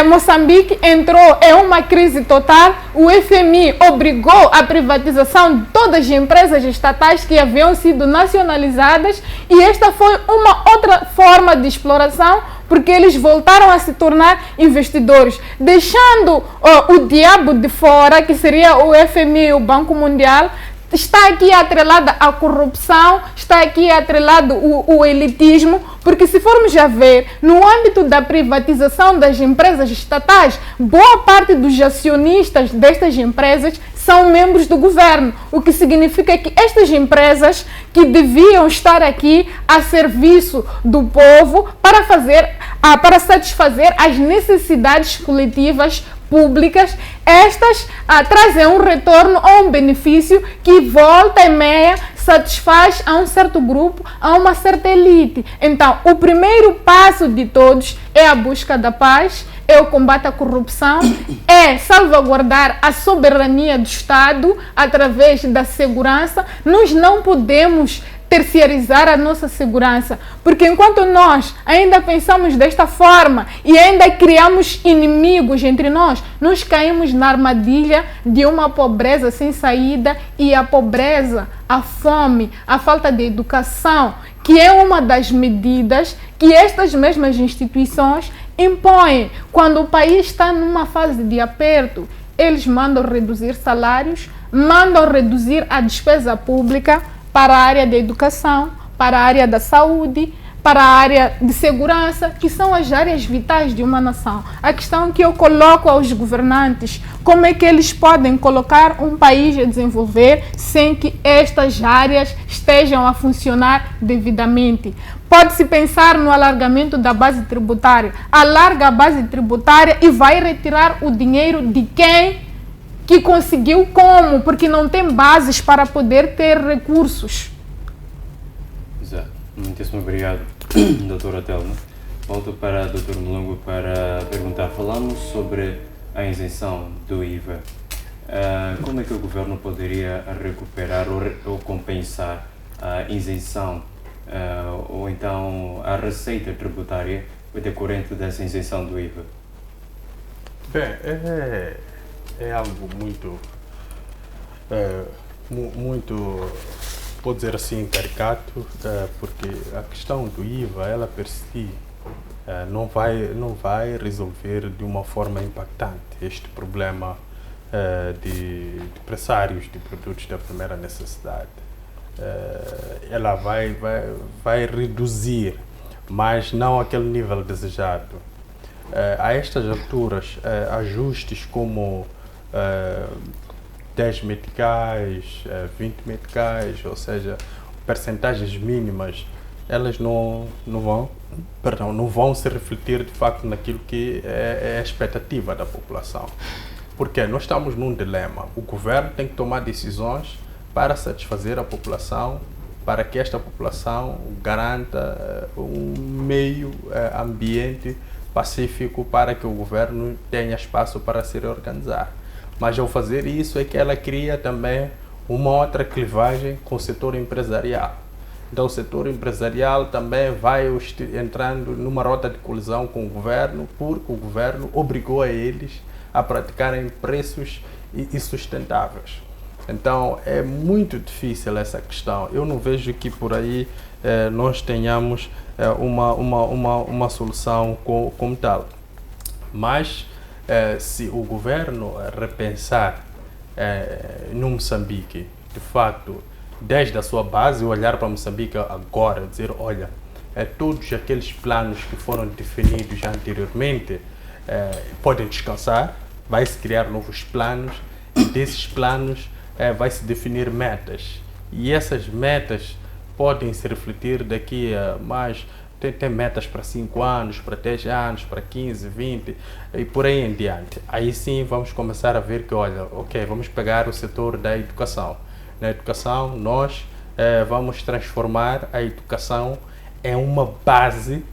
Moçambique entrou em uma crise total. O FMI obrigou a privatização de todas as empresas estatais que haviam sido nacionalizadas, e esta foi uma outra forma de exploração, porque eles voltaram a se tornar investidores, deixando o diabo de fora, que seria o FMI, o Banco Mundial. Está aqui atrelada a corrupção, está aqui atrelado o elitismo, porque se formos a ver, no âmbito da privatização das empresas estatais, boa parte dos acionistas destas empresas são membros do governo, o que significa que estas empresas que deviam estar aqui a serviço do povo para satisfazer as necessidades coletivas públicas, estas trazem um retorno ou um benefício que volta e meia satisfaz a um certo grupo, a uma certa elite. Então, o primeiro passo de todos é a busca da paz, é o combate à corrupção, é salvaguardar a soberania do Estado através da segurança. Nós não podemos terciarizar a nossa segurança, porque enquanto nós ainda pensamos desta forma e ainda criamos inimigos entre nós, nós caímos na armadilha de uma pobreza sem saída, e a pobreza, a fome, a falta de educação, que é uma das medidas que estas mesmas instituições impõem. Quando o país está numa fase de aperto, eles mandam reduzir salários, mandam reduzir a despesa pública para a área da educação, para a área da saúde, para a área de segurança, que são as áreas vitais de uma nação. A questão que eu coloco aos governantes, como é que eles podem colocar um país a desenvolver sem que estas áreas estejam a funcionar devidamente? Pode-se pensar no alargamento da base tributária. Alarga a base tributária e vai retirar o dinheiro de quem que conseguiu como? Porque não tem bases para poder ter recursos. Exato. Muitíssimo obrigado, doutora Telma. Volto para o Dr. Mulungu para perguntar. Falamos sobre a isenção do IVA. Como é que o governo poderia recuperar ou compensar a isenção ou então a receita tributária decorrente dessa isenção do IVA? Bem, é algo muito, vou dizer assim, caricato, porque a questão do IVA, ela per si, não vai resolver de uma forma impactante este problema de pressários de produtos da primeira necessidade. Ela vai reduzir, mas não aquele nível desejado. A estas alturas, ajustes como 10 meticais, 20 meticais, ou seja, percentagens mínimas, elas não vão se refletir de facto naquilo que é a expectativa da população. Porque nós estamos num dilema. O governo tem que tomar decisões para satisfazer a população, para que esta população garanta um meio ambiente pacífico para que o governo tenha espaço para se reorganizar. Mas ao fazer isso é que ela cria também uma outra clivagem com o setor empresarial. Então o setor empresarial também vai entrando numa rota de colisão com o governo, porque o governo obrigou a eles a praticarem preços insustentáveis. Então é muito difícil essa questão. Eu não vejo que por aí nós tenhamos uma solução como tal. Mas se o governo repensar no Moçambique, de fato, desde a sua base, olhar para Moçambique agora, dizer, olha, todos aqueles planos que foram definidos anteriormente podem descansar, vai-se criar novos planos, e desses planos vai-se definir metas. E essas metas podem se refletir daqui a mais... Tem metas para 5 anos, para 10 anos, para 15, 20 e por aí em diante. Aí sim vamos começar a ver que, olha, ok, vamos pegar o setor da educação. Na educação, nós vamos transformar a educação em uma base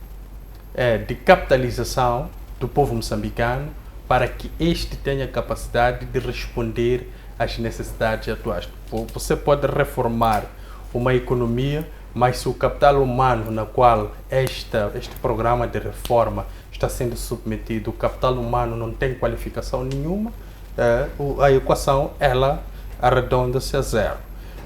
de capitalização do povo moçambicano para que este tenha capacidade de responder às necessidades atuais. Você pode reformar uma economia, mas se o capital humano na qual este programa de reforma está sendo submetido, o capital humano não tem qualificação nenhuma, a equação ela arredonda-se a zero.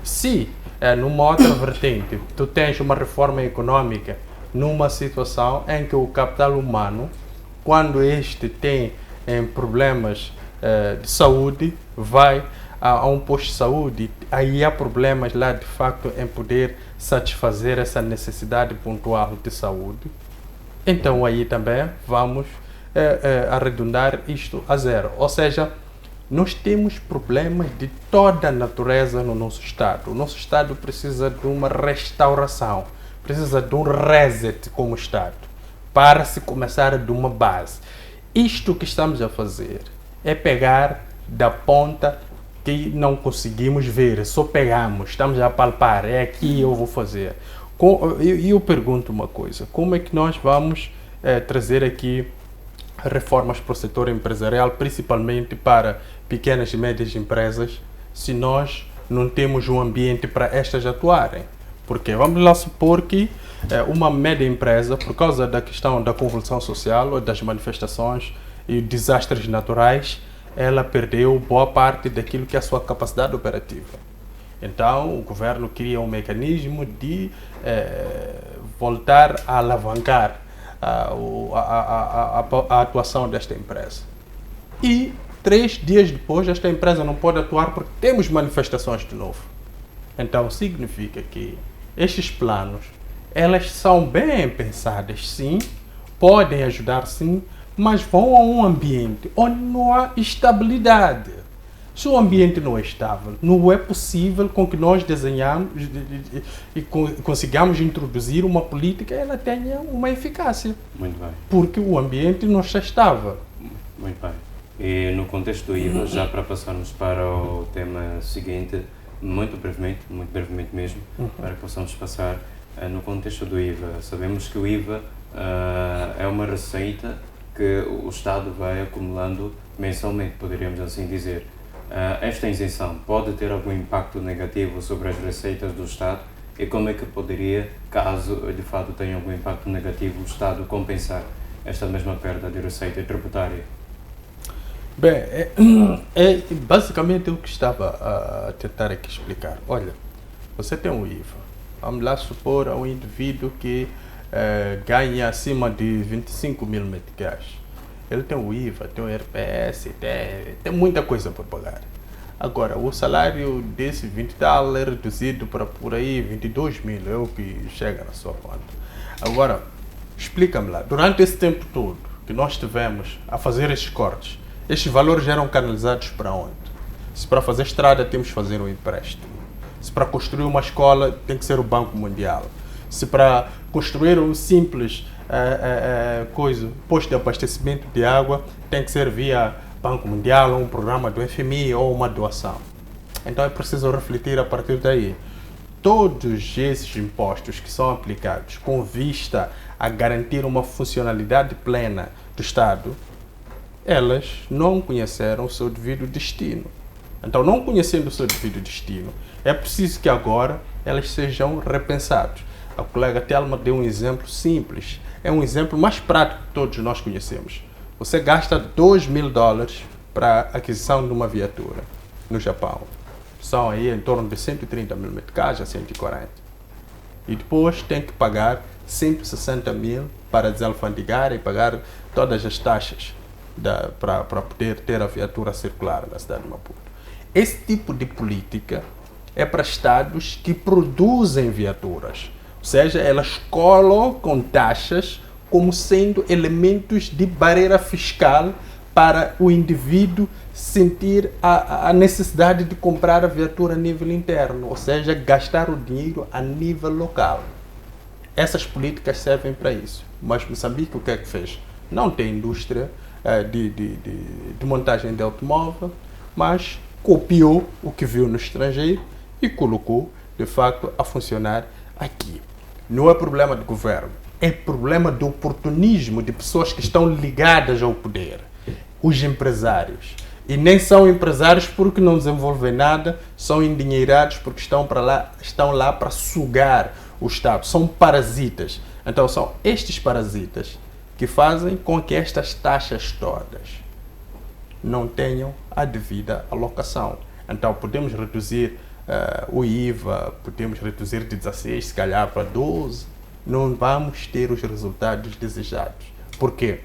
Se numa outra vertente tu tens uma reforma econômica, numa situação em que o capital humano, quando este tem problemas de saúde, vai a um posto de saúde, aí há problemas lá de facto em poder satisfazer essa necessidade pontual de saúde. Então aí também vamos arredondar isto a zero. Ou seja, nós temos problemas de toda a natureza no nosso Estado. O nosso Estado precisa de uma restauração, precisa de um reset como Estado, para se começar de uma base. Isto que estamos a fazer é pegar da ponta que não conseguimos ver, só pegamos, estamos a palpar, é aqui eu vou fazer. E eu pergunto uma coisa, como é que nós vamos trazer aqui reformas para o setor empresarial, principalmente para pequenas e médias empresas, se nós não temos um ambiente para estas atuarem? Porque vamos lá supor que uma média empresa, por causa da questão da convulsão social, ou das manifestações e desastres naturais, ela perdeu boa parte daquilo que é a sua capacidade operativa. Então, o governo cria um mecanismo de voltar a alavancar a atuação desta empresa. E 3 dias depois, esta empresa não pode atuar porque temos manifestações de novo. Então, significa que estes planos, elas são bem pensadas, sim, podem ajudar, sim, mas vão a um ambiente onde não há estabilidade. Se o ambiente não é estável, não é possível com que nós desenhamos e consigamos introduzir uma política que ela tenha uma eficácia. Muito bem. Porque o ambiente não está estável. Muito bem. E no contexto do IVA, já para passarmos para o tema seguinte, muito brevemente mesmo, para que possamos passar no contexto do IVA. Sabemos que o IVA é uma receita que o Estado vai acumulando mensalmente, poderíamos assim dizer. Esta isenção pode ter algum impacto negativo sobre as receitas do Estado? E como é que poderia, caso de fato tenha algum impacto negativo, o Estado compensar esta mesma perda de receita tributária? Bem, basicamente o que estava a tentar aqui explicar. Olha, você tem um IVA. Vamos lá supor a um indivíduo que ganha acima de 25 mil meticais. Ele tem o IVA, tem o RPS, tem muita coisa para pagar. Agora, o salário desse 20 tal é reduzido para por aí 22 mil, é o que chega na sua conta. Agora, explica-me lá, durante esse tempo todo que nós tivemos a fazer estes cortes, estes valores eram canalizados para onde? Se para fazer estrada temos que fazer um empréstimo. Se para construir uma escola tem que ser o Banco Mundial. Se para construir um simples posto de abastecimento de água tem que ser via Banco Mundial, ou um programa do FMI ou uma doação. Então é preciso refletir a partir daí. Todos esses impostos que são aplicados com vista a garantir uma funcionalidade plena do Estado, elas não conheceram o seu devido destino. Então, não conhecendo o seu devido destino, é preciso que agora elas sejam repensadas. A colega Telma deu um exemplo simples. É um exemplo mais prático que todos nós conhecemos. Você gasta $2.000 para a aquisição de uma viatura no Japão. São aí em torno de 130 mil meticais a 140. E depois tem que pagar 160 mil para desalfandegar e pagar todas as taxas para poder ter a viatura circular na cidade de Maputo. Esse tipo de política é para estados que produzem viaturas. Ou seja, elas colocam taxas como sendo elementos de barreira fiscal para o indivíduo sentir a necessidade de comprar a viatura a nível interno, ou seja, gastar o dinheiro a nível local. Essas políticas servem para isso. Mas Moçambique o que é que fez? Não tem indústria de montagem de automóvel, mas copiou o que viu no estrangeiro e colocou, de facto, a funcionar aqui. Não é problema do governo, é problema do oportunismo de pessoas que estão ligadas ao poder, os empresários. E nem são empresários porque não desenvolvem nada, são endinheirados porque estão lá para sugar o Estado, são parasitas. Então são estes parasitas que fazem com que estas taxas todas não tenham a devida alocação. Então podemos reduzir o IVA, podemos reduzir de 16, se calhar para 12, não vamos ter os resultados desejados. Por quê?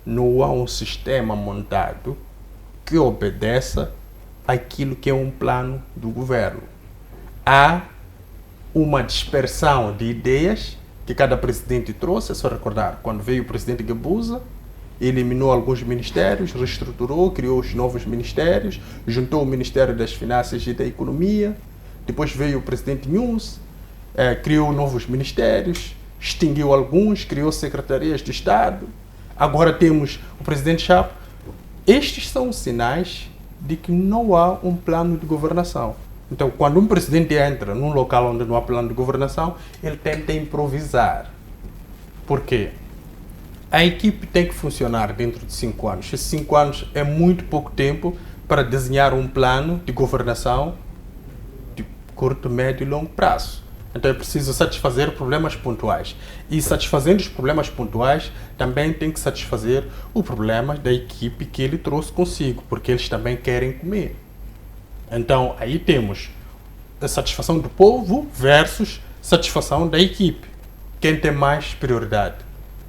Não há um sistema montado que obedeça àquilo que é um plano do governo. Há uma dispersão de ideias que cada presidente trouxe. É só recordar, quando veio o presidente Guebuza, eliminou alguns ministérios, reestruturou, criou os novos ministérios, juntou o Ministério das Finanças e da Economia. Depois veio o presidente Nunes, criou novos ministérios, extinguiu alguns, criou secretarias de Estado. Agora temos o presidente Chapo. Estes são sinais de que não há um plano de governação. Então, quando um presidente entra num local onde não há plano de governação, ele tenta improvisar. Por quê? A equipe tem que funcionar dentro de 5 anos. Esses 5 anos é muito pouco tempo para desenhar um plano de governação de curto, médio e longo prazo. Então é preciso satisfazer problemas pontuais. E satisfazendo os problemas pontuais, também tem que satisfazer o problema da equipe que ele trouxe consigo, porque eles também querem comer. Então aí temos a satisfação do povo versus satisfação da equipe. Quem tem mais prioridade?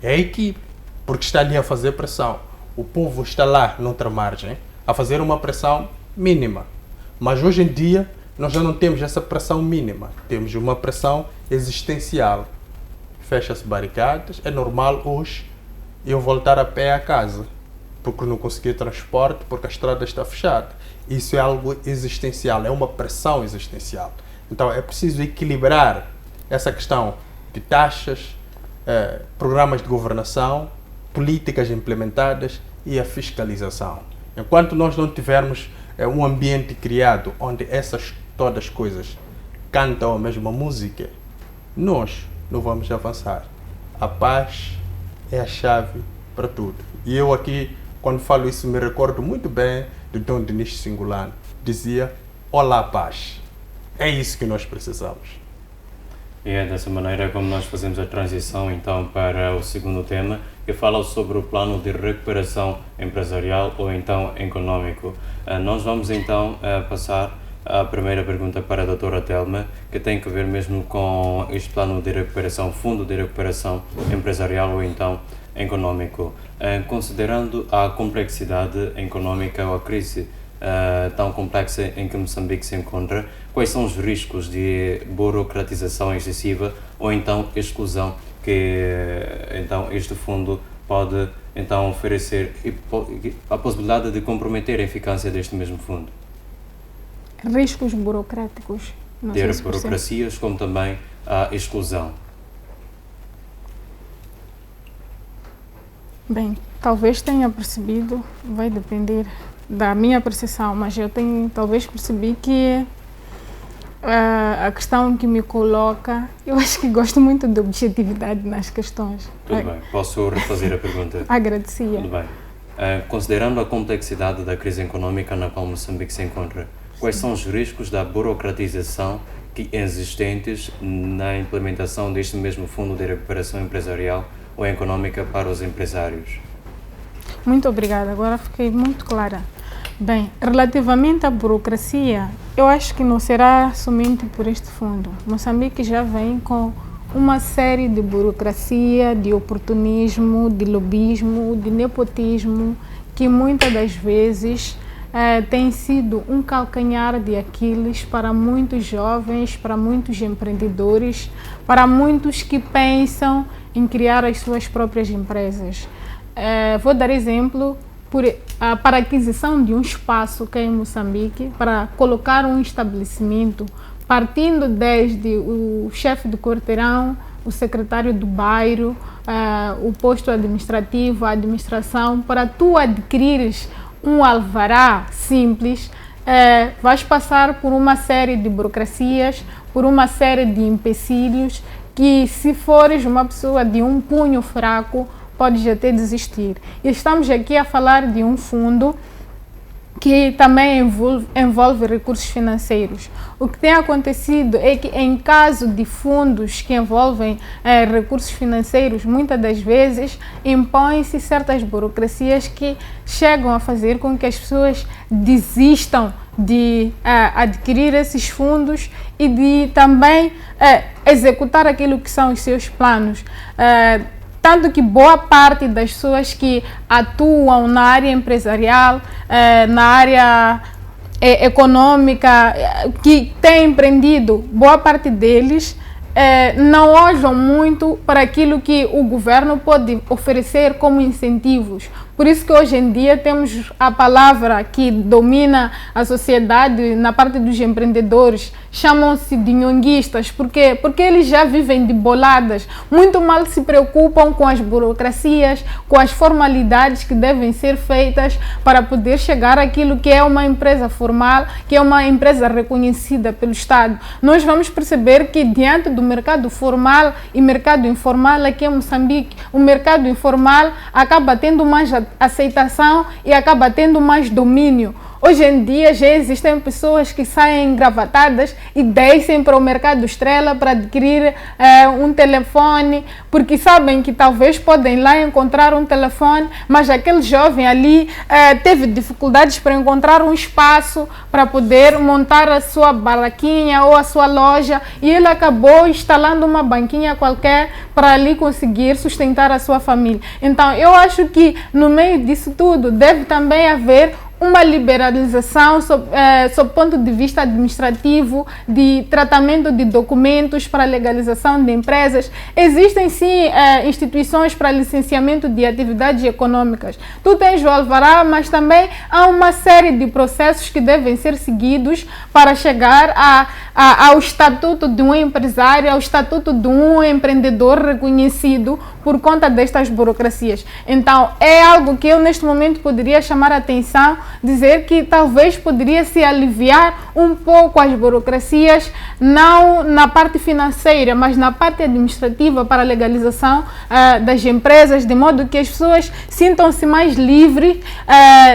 É a equipe, porque está ali a fazer pressão. O povo está lá, noutra margem, a fazer uma pressão mínima. Mas hoje em dia, nós já não temos essa pressão mínima. Temos uma pressão existencial. Fecha-se barricadas. É normal hoje eu voltar a pé a casa, porque não consegui transporte, porque a estrada está fechada. Isso é algo existencial, é uma pressão existencial. Então é preciso equilibrar essa questão de taxas, programas de governação, políticas implementadas e a fiscalização. Enquanto nós não tivermos um ambiente criado onde essas todas as coisas cantam a mesma música, nós não vamos avançar. A paz é a chave para tudo. E eu aqui, quando falo isso, me recordo muito bem de Dom Dinis Singulano. Dizia, olá paz. É isso que nós precisamos. E é dessa maneira como nós fazemos a transição então para o segundo tema, que fala sobre o plano de recuperação empresarial ou então econômico. Nós vamos então passar a primeira pergunta para a doutora Telma, que tem que ver mesmo com este plano de recuperação, fundo de recuperação empresarial ou então econômico. Considerando a complexidade econômica ou a crise tão complexa em que Moçambique se encontra, quais são os riscos de burocratização excessiva ou então exclusão que então este fundo pode então oferecer e a possibilidade de comprometer a eficácia deste mesmo fundo? Riscos burocráticos. Ter burocracias como também a exclusão. Bem, talvez tenha percebido, vai depender da minha percepção, mas eu talvez percebi que a questão que me coloca, eu acho que gosto muito de objetividade nas questões. Tudo bem, posso refazer a pergunta? Agradecia. Tudo bem. Considerando a complexidade da crise econômica na qual Moçambique se encontra, quais são os riscos da burocratização existentes na implementação deste mesmo fundo de recuperação empresarial ou econômica para os empresários? Muito obrigada, agora fiquei muito clara. Bem, relativamente à burocracia, eu acho que não será somente por este fundo. Moçambique já vem com uma série de burocracia, de oportunismo, de lobismo, de nepotismo, que muitas das vezes tem sido um calcanhar de Aquiles para muitos jovens, para muitos empreendedores, para muitos que pensam em criar as suas próprias empresas. Vou dar exemplo para a aquisição de um espaço que é em Moçambique, para colocar um estabelecimento, partindo desde o chefe do quarteirão, o secretário do bairro, o posto administrativo, a administração, para tu adquirires um alvará simples, vais passar por uma série de burocracias, por uma série de empecilhos, que se fores uma pessoa de um punho fraco, podes até desistir. E estamos aqui a falar de um fundo que também envolve recursos financeiros. O que tem acontecido é que em caso de fundos que envolvem recursos financeiros, muitas das vezes impõem-se certas burocracias que chegam a fazer com que as pessoas desistam de adquirir esses fundos e de também executar aquilo que são os seus planos. Tanto que boa parte das pessoas que atuam na área empresarial, na área econômica, que têm empreendido, boa parte deles não olham muito para aquilo que o governo pode oferecer como incentivos. Por isso que hoje em dia temos a palavra que domina a sociedade na parte dos empreendedores, chamam-se de nhonguistas. Por quê? Porque eles já vivem de boladas, muito mal se preocupam com as burocracias, com as formalidades que devem ser feitas para poder chegar àquilo que é uma empresa formal, que é uma empresa reconhecida pelo Estado. Nós vamos perceber que diante do mercado formal e mercado informal aqui em Moçambique, o mercado informal acaba tendo mais aceitação e acaba tendo mais domínio. Hoje em dia já existem pessoas que saem engravatadas e descem para o mercado estrela para adquirir um telefone, porque sabem que talvez podem lá encontrar um telefone, mas aquele jovem ali teve dificuldades para encontrar um espaço para poder montar a sua barraquinha ou a sua loja, e ele acabou instalando uma banquinha qualquer para ali conseguir sustentar a sua família. Então eu acho que no meio disso tudo deve também haver uma liberalização sob o ponto de vista administrativo, de tratamento de documentos para legalização de empresas. Existem sim instituições para licenciamento de atividades econômicas. Tu tens o alvará, mas também há uma série de processos que devem ser seguidos para chegar ao estatuto de um empresário, ao estatuto de um empreendedor reconhecido por conta destas burocracias. Então, é algo que eu neste momento poderia chamar a atenção, dizer que talvez poderia se aliviar um pouco as burocracias, não na parte financeira, mas na parte administrativa para a legalização das empresas, de modo que as pessoas sintam-se mais livres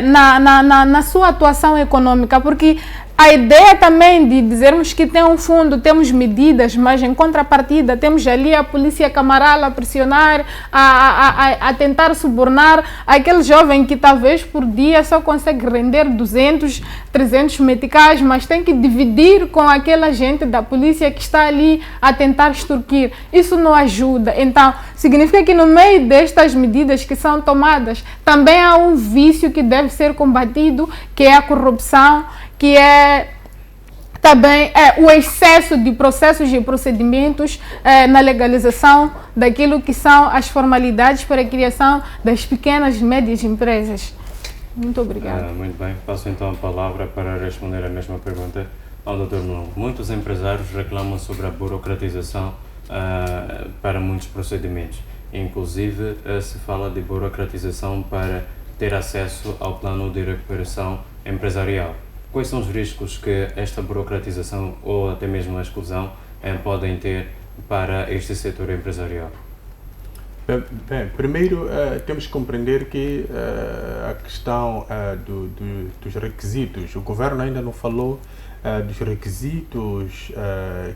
na sua atuação econômica, porque a ideia também de dizermos que tem um fundo, temos medidas, mas em contrapartida temos ali a polícia camaral a pressionar, a tentar subornar aquele jovem que talvez por dia só consegue render 200, 300 meticais, mas tem que dividir com aquele agente da polícia que está ali a tentar extorquir. Isso não ajuda. Então, significa que no meio destas medidas que são tomadas, também há um vício que deve ser combatido, que é a corrupção, que é também o excesso de processos e procedimentos na legalização daquilo que são as formalidades para a criação das pequenas e médias empresas. Muito obrigada. Muito bem, passo então a palavra para responder a mesma pergunta ao Dr. Nuno. Muitos empresários reclamam sobre a burocratização para muitos procedimentos. Inclusive, se fala de burocratização para ter acesso ao plano de recuperação empresarial. Quais são os riscos que esta burocratização ou até mesmo a exclusão podem ter para este setor empresarial? Bem, primeiro temos que compreender que a questão dos requisitos, o governo ainda não falou dos requisitos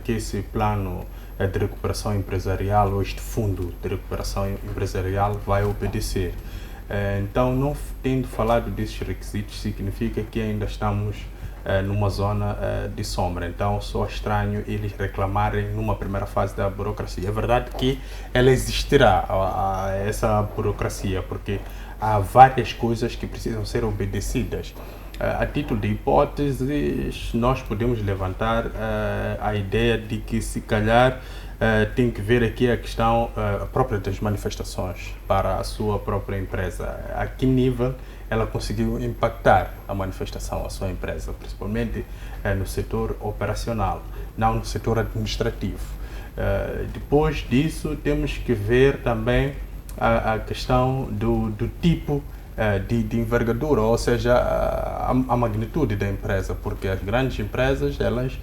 que esse plano de recuperação empresarial ou este fundo de recuperação empresarial vai obedecer. Então, não tendo falado desses requisitos, significa que ainda estamos numa zona de sombra. Então, só estranho eles reclamarem numa primeira fase da burocracia. É verdade que ela existirá, essa burocracia, porque há várias coisas que precisam ser obedecidas. A título de hipóteses, nós podemos levantar a ideia de que, se calhar, tem que ver aqui a questão própria das manifestações para a sua própria empresa. A que nível ela conseguiu impactar a manifestação, a sua empresa, principalmente no setor operacional, não no setor administrativo. Depois disso, temos que ver também a questão do tipo de envergadura, ou seja, a magnitude da empresa, porque as grandes empresas, elas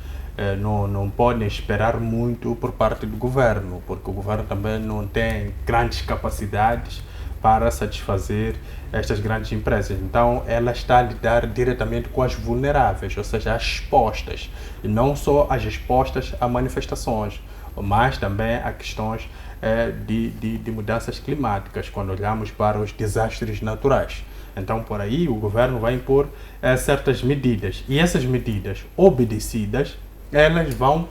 não podem esperar muito por parte do governo, porque o governo também não tem grandes capacidades para satisfazer estas grandes empresas. Então, ela está a lidar diretamente com as vulneráveis, ou seja, as expostas, e não só as expostas a manifestações, mas também a questões de mudanças climáticas, quando olhamos para os desastres naturais. Então, por aí, o governo vai impor certas medidas. E essas medidas obedecidas, elas vão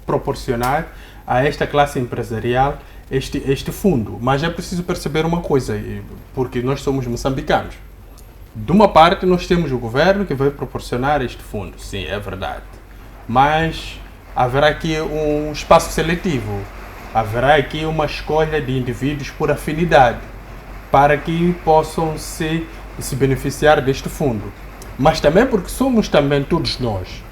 proporcionar a esta classe empresarial este fundo. Mas é preciso perceber uma coisa, porque nós somos moçambicanos. De uma parte, nós temos o governo que vai proporcionar este fundo. Sim, é verdade. Mas haverá aqui um espaço seletivo. Haverá aqui uma escolha de indivíduos por afinidade, para que possam se beneficiar deste fundo. Mas também porque somos também todos nós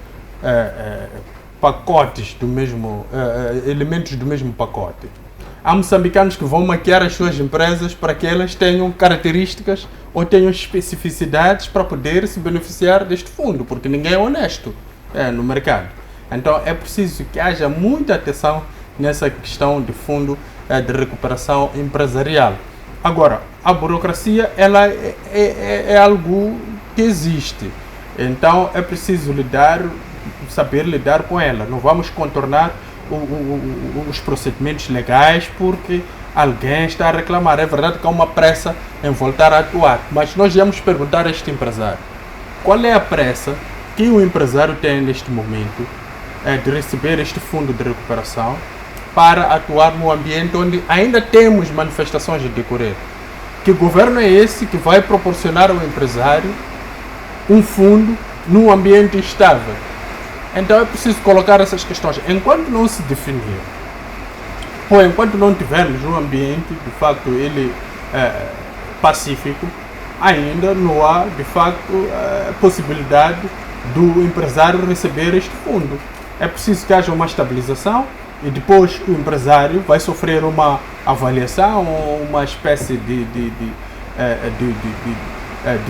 pacotes do mesmo, elementos do mesmo pacote. Há moçambicanos que vão maquiar as suas empresas para que elas tenham características ou tenham especificidades para poder se beneficiar deste fundo, porque ninguém é honesto no mercado. Então é preciso que haja muita atenção nessa questão de fundo de recuperação empresarial. Agora, a burocracia ela é algo que existe, então é preciso saber lidar com ela. Não vamos contornar os procedimentos legais porque alguém está a reclamar. É verdade que há uma pressa em voltar a atuar, mas nós vamos perguntar a este empresário qual é a pressa que o empresário tem neste momento de receber este fundo de recuperação para atuar no ambiente onde ainda temos manifestações a decorrer. Que governo é esse que vai proporcionar ao empresário um fundo num ambiente estável? Então é preciso colocar essas questões. Enquanto não se definir, ou enquanto não tivermos um ambiente, de facto, ele pacífico, ainda não há, de facto, possibilidade do empresário receber este fundo. É preciso que haja uma estabilização e depois o empresário vai sofrer uma avaliação, uma espécie de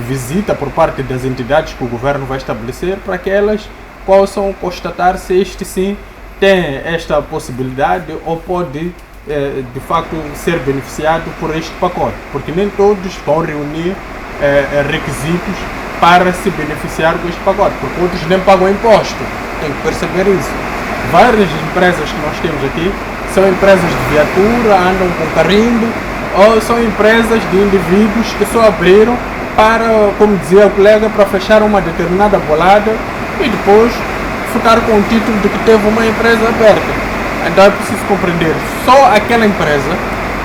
visita por parte das entidades que o governo vai estabelecer para que elas possam constatar se este sim tem esta possibilidade ou pode de facto ser beneficiado por este pacote, porque nem todos vão reunir requisitos para se beneficiar com este pacote, porque outros nem pagam imposto. Tem que perceber isso. Várias empresas que nós temos aqui são empresas de viatura, andam com carimbo, ou são empresas de indivíduos que só abriram para, como dizia o colega, para fechar uma determinada bolada e depois ficar com o título de que teve uma empresa aberta. Então é preciso compreender, só aquela empresa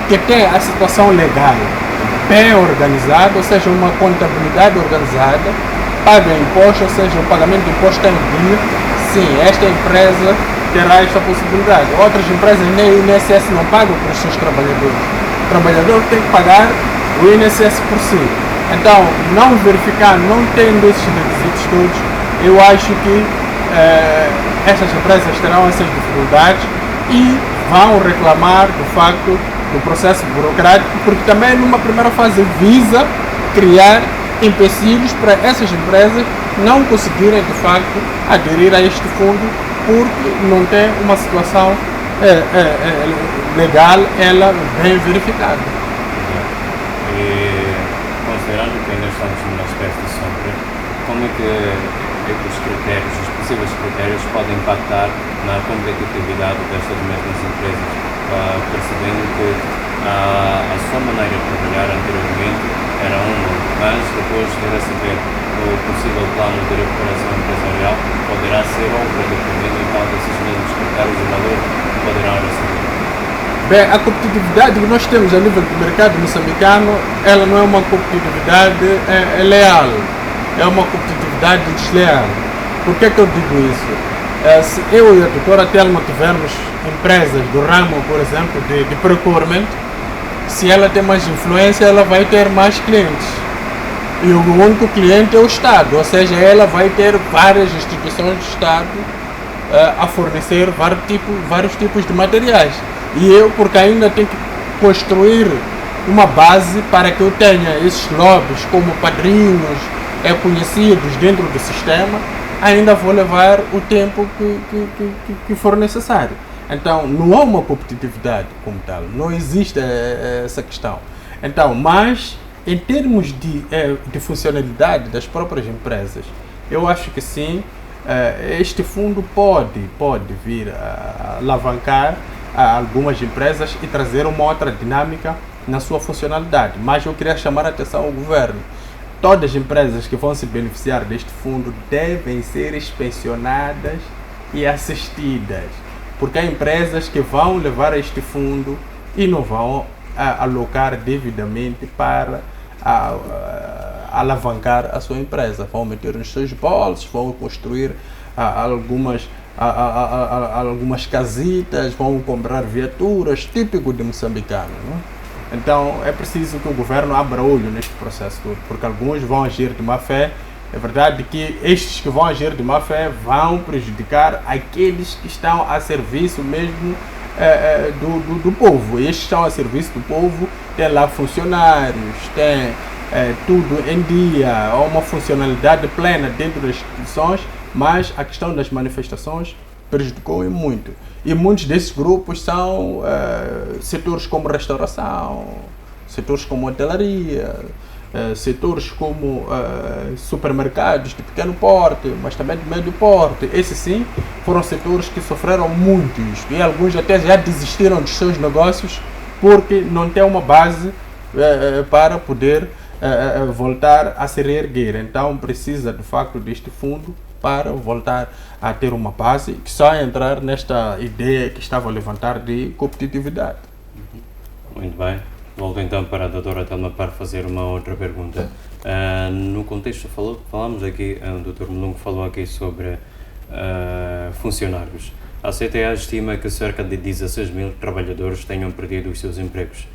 que tem a situação legal bem organizada, ou seja, uma contabilidade organizada, paga imposto, ou seja, o pagamento de imposto está em dia, sim, esta empresa terá esta possibilidade. Outras empresas nem o INSS não pagam para os seus trabalhadores. O trabalhador tem que pagar o INSS por si. Então, não verificar, não tendo esses requisitos todos, eu acho que essas empresas terão essas dificuldades e vão reclamar, de facto, do processo burocrático, porque também numa primeira fase visa criar empecilhos para essas empresas não conseguirem, de facto, aderir a este fundo porque não tem uma situação legal, ela bem verificada. E considerando que ainda estamos numa espécie de sombra, como é que os critérios, os possíveis critérios podem impactar na competitividade destas mesmas empresas, percebendo que a sua maneira de trabalhar anteriormente era uma, mas depois de receber o possível plano de recuperação empresarial poderá ser outra, dependendo então desses mesmos critérios de valor que poderão receber. Bem, a competitividade que nós temos a nível do mercado moçambicano, ela não é uma competitividade leal, é uma competitividade desleal. Por que eu digo isso? Se eu e a doutora Telma tivermos empresas do ramo, por exemplo, de procurement, se ela tem mais influência, ela vai ter mais clientes. E o único cliente é o Estado, ou seja, ela vai ter várias instituições do Estado a fornecer vários tipos de materiais. E eu, porque ainda tenho que construir uma base para que eu tenha esses lobbies como padrinhos conhecidos dentro do sistema, ainda vou levar o tempo que for necessário. Então, não há uma competitividade como tal, não existe essa questão. Então, mas em termos de funcionalidade das próprias empresas, eu acho que sim, este fundo pode vir a alavancar algumas empresas e trazer uma outra dinâmica na sua funcionalidade. Mas eu queria chamar a atenção ao governo. Todas as empresas que vão se beneficiar deste fundo devem ser inspecionadas e assistidas, porque há empresas que vão levar este fundo e não vão alocar devidamente para alavancar a sua empresa. Vão meter nos seus bolsos, vão construir algumas casitas, vão comprar viaturas, típico de moçambicano, não? Então é preciso que o governo abra olho neste processo todo, porque alguns vão agir de má fé. É verdade que estes que vão agir de má fé vão prejudicar aqueles que estão a serviço mesmo do povo. Estes que estão a serviço do povo têm lá funcionários, têm tudo em dia, uma funcionalidade plena dentro das instituições, mas a questão das manifestações prejudicou muito. E muitos desses grupos são setores como restauração, setores como hotelaria, setores como supermercados de pequeno porte, mas também de médio porte. Esses sim foram setores que sofreram muito isto, e alguns até já desistiram dos seus negócios porque não têm uma base para poder voltar a se reerguer. Então precisa de facto deste fundo para voltar a ter uma base, que só entrar nesta ideia que estava a levantar de competitividade. Muito bem. Volto então para a doutora Telma para fazer uma outra pergunta. No contexto, falamos aqui, o Dr. Mulungo falou aqui sobre funcionários. A CTA estima que cerca de 16 mil trabalhadores tenham perdido os seus empregos.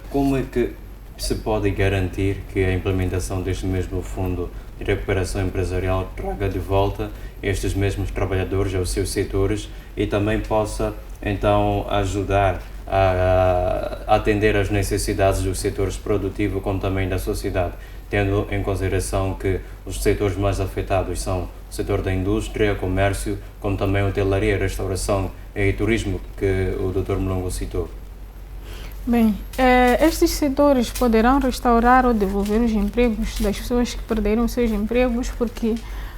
Como é que se pode garantir que a implementação deste mesmo fundo de recuperação empresarial traga de volta estes mesmos trabalhadores aos seus setores e também possa então ajudar a atender às necessidades dos setores produtivos como também da sociedade, tendo em consideração que os setores mais afetados são o setor da indústria, comércio, como também hotelaria, restauração e turismo, que o Dr. Mulungo citou? Bem, estes setores poderão restaurar ou devolver os empregos das pessoas que perderam seus empregos, porque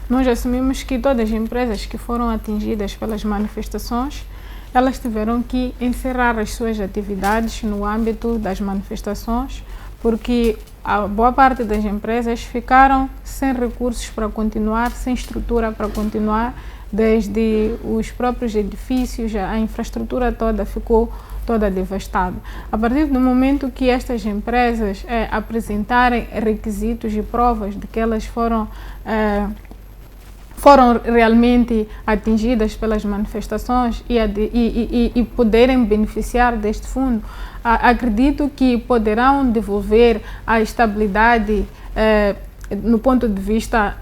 nós assumimos que todas as empresas que foram atingidas pelas manifestações, elas tiveram que encerrar as suas atividades no âmbito das manifestações, porque a boa parte das empresas ficaram sem recursos para continuar, sem estrutura para continuar, desde os próprios edifícios, a infraestrutura toda ficou toda devastada. A partir do momento que estas empresas apresentarem requisitos e provas de que elas foram realmente atingidas pelas manifestações e poderem beneficiar deste fundo, acredito que poderão devolver a estabilidade no ponto de vista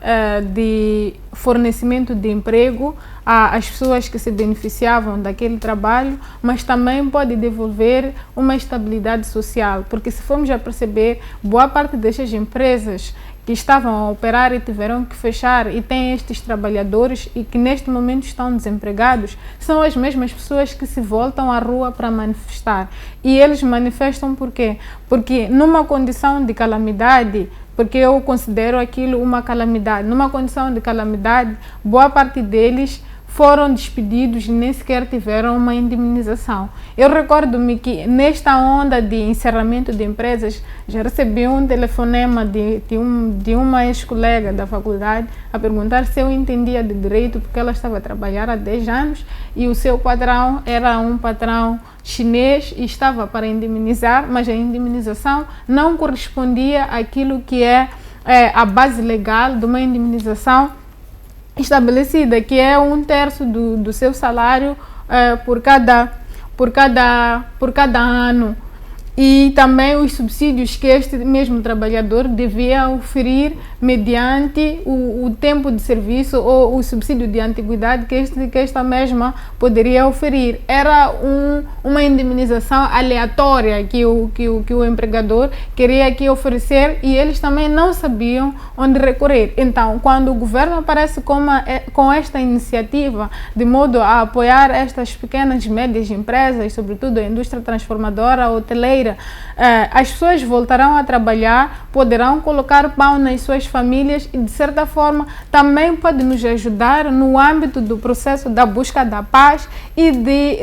de fornecimento de emprego às pessoas que se beneficiavam daquele trabalho, mas também pode devolver uma estabilidade social, porque se formos a perceber, boa parte destas empresas que estavam a operar e tiveram que fechar e têm estes trabalhadores e que neste momento estão desempregados, são as mesmas pessoas que se voltam à rua para manifestar. E eles manifestam por quê? Porque numa condição de calamidade, porque eu considero aquilo uma calamidade, numa condição de calamidade, boa parte deles foram despedidos e nem sequer tiveram uma indemnização. Eu recordo-me que nesta onda de encerramento de empresas, já recebi um telefonema de uma ex-colega da faculdade a perguntar se eu entendia de direito, porque ela estava a trabalhar há 10 anos e o seu patrão era um patrão chinês e estava para indemnizar, mas a indemnização não correspondia àquilo que é a base legal de uma indemnização estabelecida, que é 1/3 do seu salário por cada ano, e também os subsídios que este mesmo trabalhador devia oferir mediante o tempo de serviço ou o subsídio de antiguidade que esta mesma poderia oferir. Era uma indemnização aleatória que o empregador queria aqui oferecer, e eles também não sabiam onde recorrer. Então, quando o governo aparece com esta iniciativa de modo a apoiar estas pequenas e médias empresas, sobretudo a indústria transformadora, hoteleira, terça-feira, as pessoas voltarão a trabalhar, poderão colocar pão nas suas famílias e, de certa forma, também pode nos ajudar no âmbito do processo da busca da paz e de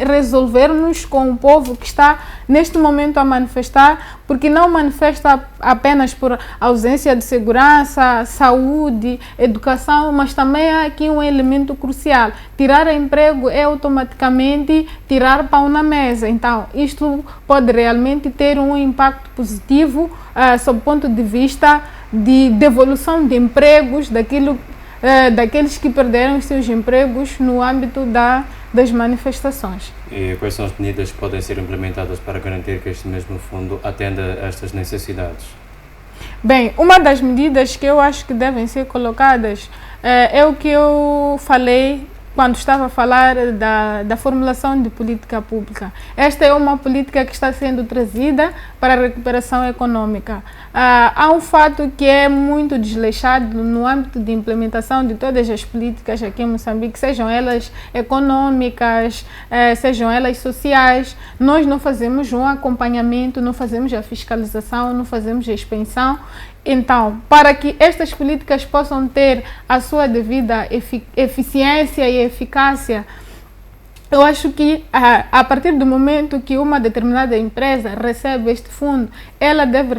resolvermos com o povo que está neste momento a manifestar, porque não manifesta apenas por ausência de segurança, saúde, educação, mas também há aqui um elemento crucial. Tirar emprego é automaticamente tirar pão na mesa. Então, isto pode realmente ter um impacto positivo sob o ponto de vista de devolução de empregos daqueles que perderam seus empregos no âmbito das manifestações. E quais são as medidas que podem ser implementadas para garantir que este mesmo fundo atenda a estas necessidades? Bem, uma das medidas que eu acho que devem ser colocadas é o que eu falei quando estava a falar da formulação de política pública. Esta é uma política que está sendo trazida para a recuperação econômica. Há um fato que é muito desleixado no âmbito de implementação de todas as políticas aqui em Moçambique, sejam elas econômicas, sejam elas sociais. Nós não fazemos um acompanhamento, não fazemos a fiscalização, não fazemos a inspeção. Então, para que estas políticas possam ter a sua devida eficiência e eficácia, eu acho que a partir do momento que uma determinada empresa recebe este fundo, ela deve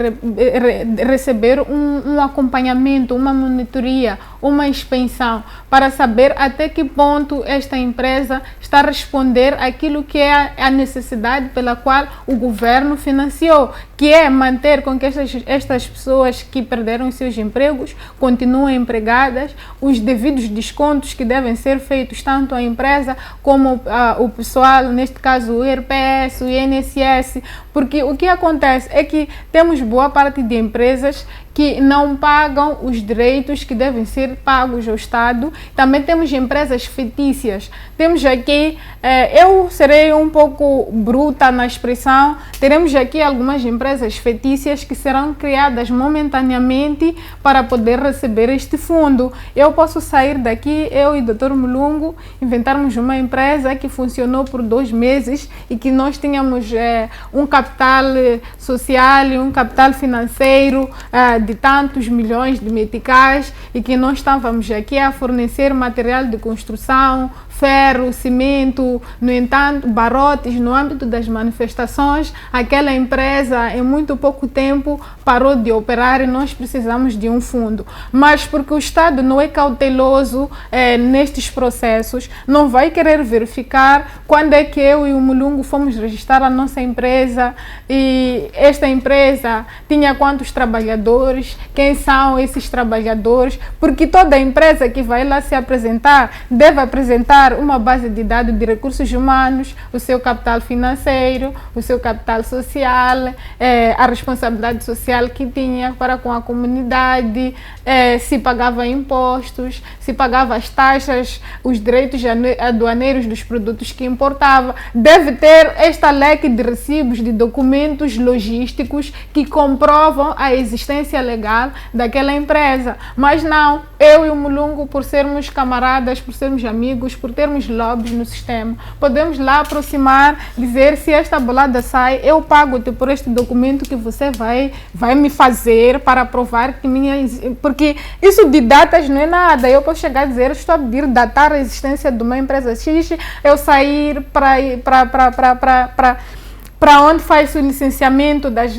receber um acompanhamento, uma monitoria, uma inspeção, para saber até que ponto esta empresa está a responder àquilo que é a necessidade pela qual o governo financiou, que é manter com que estas pessoas que perderam seus empregos continuem empregadas, os devidos descontos que devem ser feitos tanto à empresa como o pessoal, neste caso o IRPS, o INSS, porque o que acontece é que temos boa parte de empresas que não pagam os direitos que devem ser pagos ao Estado. Também temos empresas fictícias. Temos aqui, eu serei um pouco bruta na expressão, teremos aqui algumas empresas fictícias que serão criadas momentaneamente para poder receber este fundo. Eu posso sair daqui, eu e o Dr. Mulungu, inventarmos uma empresa que funcionou por 2 meses e que nós tínhamos um capital social e um capital financeiro de tantos milhões de meticais e que nós estávamos aqui a fornecer material de construção, ferro, cimento. No entanto, barrotes, no âmbito das manifestações, aquela empresa em muito pouco tempo parou de operar e nós precisamos de um fundo. Mas porque o Estado não é cauteloso nestes processos, não vai querer verificar quando é que eu e o Mulungu fomos registrar a nossa empresa e esta empresa tinha quantos trabalhadores, quem são esses trabalhadores, porque toda empresa que vai lá se apresentar deve apresentar uma base de dados de recursos humanos, o seu capital financeiro, o seu capital social, a responsabilidade social que tinha para com a comunidade, se pagava impostos, se pagava as taxas, os direitos aduaneiros dos produtos que importava. Deve ter esta leque de recibos, de documentos logísticos que comprovam a existência legal daquela empresa. Mas não, eu e o Mulungu, por sermos camaradas, por sermos amigos, por termos lobbies no sistema, podemos lá aproximar, dizer: se esta bolada sai, eu pago-te por este documento que você vai me fazer para provar que porque isso de datas não é nada. Eu posso chegar a dizer: estou a pedir datar a existência de uma empresa X, eu sair para onde faz o licenciamento das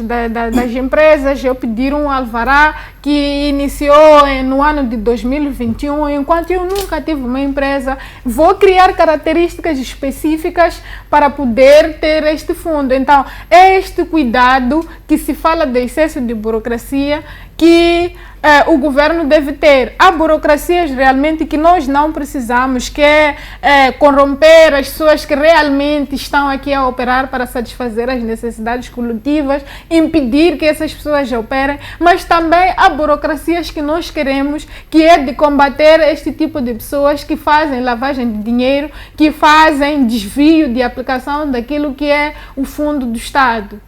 empresas, eu pedir um alvará que iniciou no ano de 2021, enquanto eu nunca tive uma empresa, vou criar características específicas para poder ter este fundo. Então, é este cuidado que se fala de excesso de burocracia que o governo deve ter. Há burocracias realmente que nós não precisamos, que é corromper as pessoas que realmente estão aqui a operar para satisfazer as necessidades coletivas, impedir que essas pessoas operem, mas também há burocracias que nós queremos, que é de combater este tipo de pessoas que fazem lavagem de dinheiro, que fazem desvio de aplicação daquilo que é o fundo do Estado.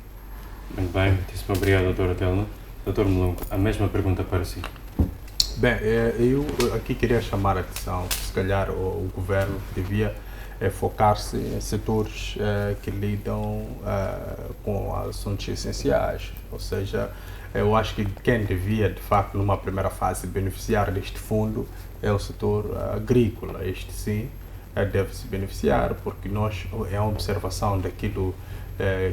Muito bem, muitíssimo obrigado, doutora Telma. Doutor Mulungu, a mesma pergunta para si. Bem, eu aqui queria chamar a atenção, se calhar o governo devia focar-se em setores que lidam assuntos essenciais. Ou seja, eu acho que quem devia, de facto, numa primeira fase, beneficiar deste fundo é o setor agrícola. Este sim deve se beneficiar, porque é uma observação daquilo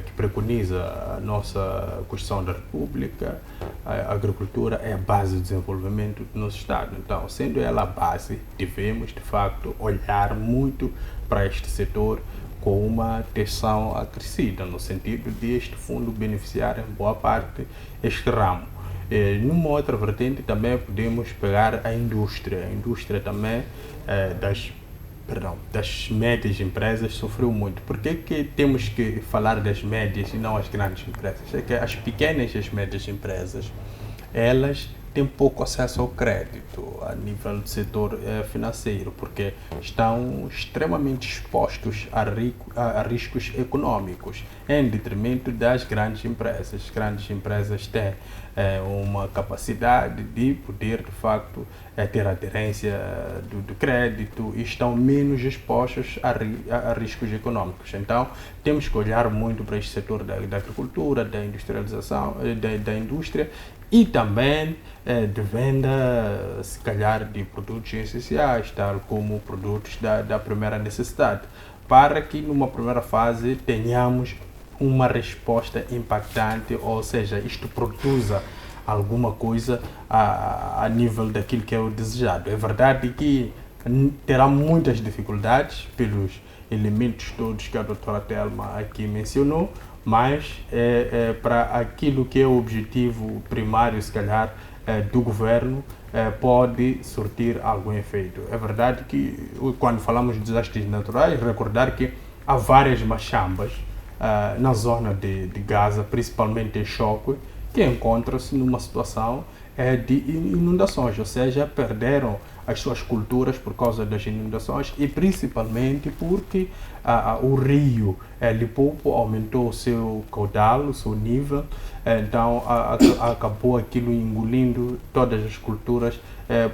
que preconiza a nossa Constituição da República. A agricultura é a base do desenvolvimento do nosso Estado. Então, sendo ela a base, devemos, de facto, olhar muito para este setor com uma atenção acrescida, no sentido de este fundo beneficiar em boa parte este ramo. Numa outra vertente também podemos pegar a indústria também das médias empresas sofreu muito. Por que temos que falar das médias e não as grandes empresas? É que as pequenas e as médias empresas, elas têm pouco acesso ao crédito a nível do setor financeiro, porque estão extremamente expostos a riscos econômicos, em detrimento das grandes empresas. As grandes empresas têm uma capacidade de poder, de facto, ter aderência do crédito e estão menos expostos a riscos econômicos. Então, temos que olhar muito para este setor da agricultura, da industrialização, da indústria e também de venda, se calhar, de produtos essenciais, tal como produtos da primeira necessidade, para que numa primeira fase tenhamos uma resposta impactante, ou seja, isto produza alguma coisa a nível daquilo que é o desejado. É verdade que terá muitas dificuldades pelos elementos todos que a doutora Thelma aqui mencionou, mas para aquilo que é o objetivo primário, se calhar, do governo, pode surtir algum efeito. É verdade que, quando falamos de desastres naturais, recordar que há várias machambas na zona de Gaza, principalmente em Choque, que encontram-se numa situação de inundações, ou seja, perderam as suas culturas por causa das inundações e principalmente porque o rio Limpopo aumentou o seu caudal, o seu nível, então acabou aquilo engolindo todas as culturas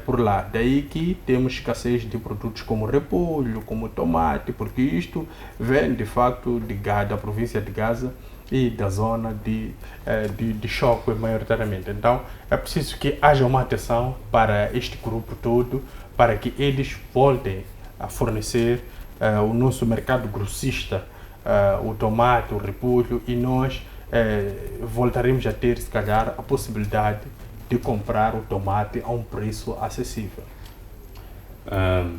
por lá. Daí que temos escassez de produtos como repolho, como tomate, porque isto vem de facto da província de Gaza e da zona de Choque maioritariamente. Então é preciso que haja uma atenção para este grupo todo, para que eles voltem a fornecer o nosso mercado grossista, o tomate, o repolho, e nós voltaremos a ter, se calhar, a possibilidade de comprar o tomate a um preço acessível.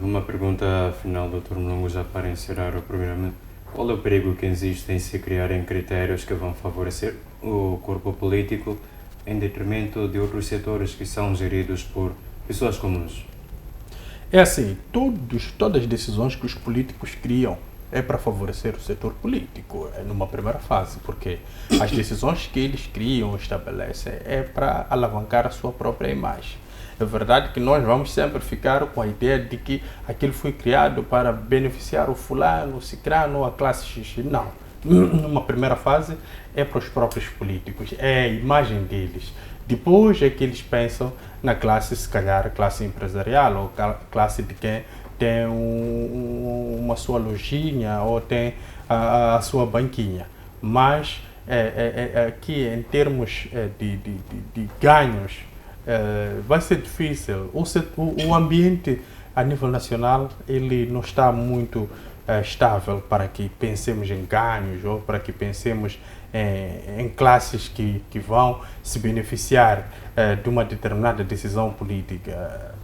Uma pergunta final, Dr. Mlungu, já para encerrar o programa. Qual é o perigo que existe em se criarem critérios que vão favorecer o corpo político em detrimento de outros setores que são geridos por pessoas comuns? É assim, todas as decisões que os políticos criam é para favorecer o setor político, numa primeira fase, porque as decisões que eles criam, estabelecem, é para alavancar a sua própria imagem. É verdade que nós vamos sempre ficar com a ideia de que aquilo foi criado para beneficiar o fulano, o cicrano, a classe X. Não. Numa primeira fase é para os próprios políticos, é a imagem deles. Depois é que eles pensam na classe, se calhar, classe empresarial ou classe de quem tem uma sua lojinha ou tem a sua banquinha. Mas aqui, em termos de ganhos, vai ser difícil. O ambiente a nível nacional ele não está muito estável para que pensemos em ganhos ou para que pensemos em classes que vão se beneficiar de uma determinada decisão política.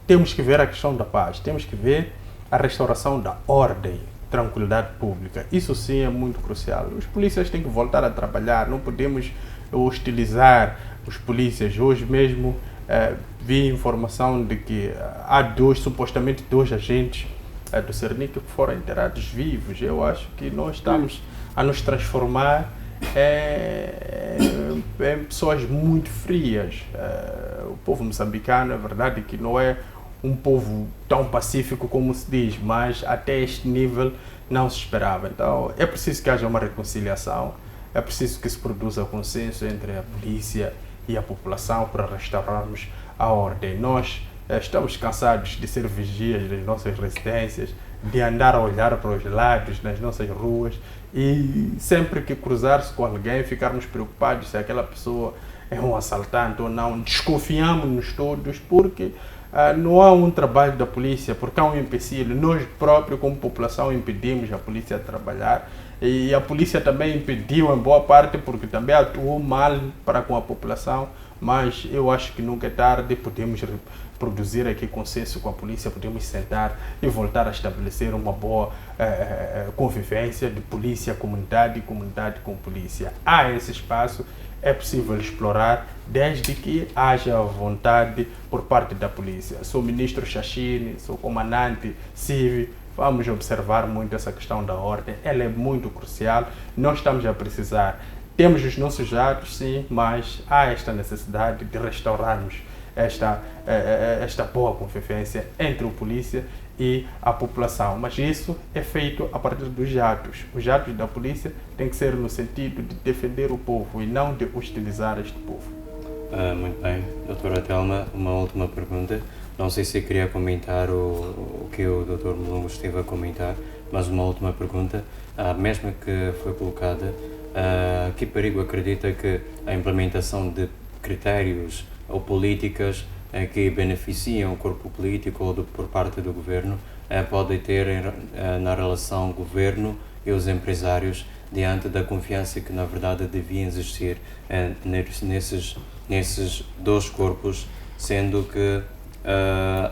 Temos que ver a questão da paz, temos que ver a restauração da ordem, tranquilidade pública. Isso sim é muito crucial. Os polícias têm que voltar a trabalhar, não podemos hostilizar os polícias. Hoje mesmo vi informação de que há supostamente dois agentes do Cernic que foram enterrados vivos. Eu acho que nós estamos a nos transformar em pessoas muito frias. O povo moçambicano, é verdade que não é um povo tão pacífico como se diz, mas até este nível não se esperava. Então é preciso que haja uma reconciliação, é preciso que se produza consenso entre a polícia e a população para restaurarmos a ordem. Nós estamos cansados de ser vigias das nossas residências, de andar a olhar para os lados nas nossas ruas e sempre que cruzar-se com alguém, ficarmos preocupados se aquela pessoa é um assaltante ou não. Desconfiamos-nos todos porque não há um trabalho da polícia, porque há um empecilho. Nós próprios, como população, impedimos a polícia de trabalhar, e a polícia também impediu em boa parte porque também atuou mal para com a população. Mas eu acho que nunca é tarde, podemos produzir aqui consenso com a polícia, podemos sentar e voltar a estabelecer uma boa convivência de polícia, comunidade com polícia. Há esse espaço, é possível explorar desde que haja vontade por parte da polícia. Sou ministro Xaxine, sou comandante civil, vamos observar muito essa questão da ordem, ela é muito crucial, nós estamos a precisar. Temos os nossos atos, sim, mas há esta necessidade de restaurarmos esta boa convivência entre a polícia e a população. Mas isso é feito a partir dos atos. Os atos da polícia têm que ser no sentido de defender o povo e não de hostilizar este povo. Muito bem. Doutora Telma, uma última pergunta. Não sei se queria comentar o que o Dr. Mulungu esteve a comentar, mas uma última pergunta, mesmo que foi colocada. Que perigo acredita que a implementação de critérios ou políticas que beneficiam o corpo político ou por parte do governo pode ter na relação governo e os empresários diante da confiança que na verdade devia existir nesses dois corpos, sendo que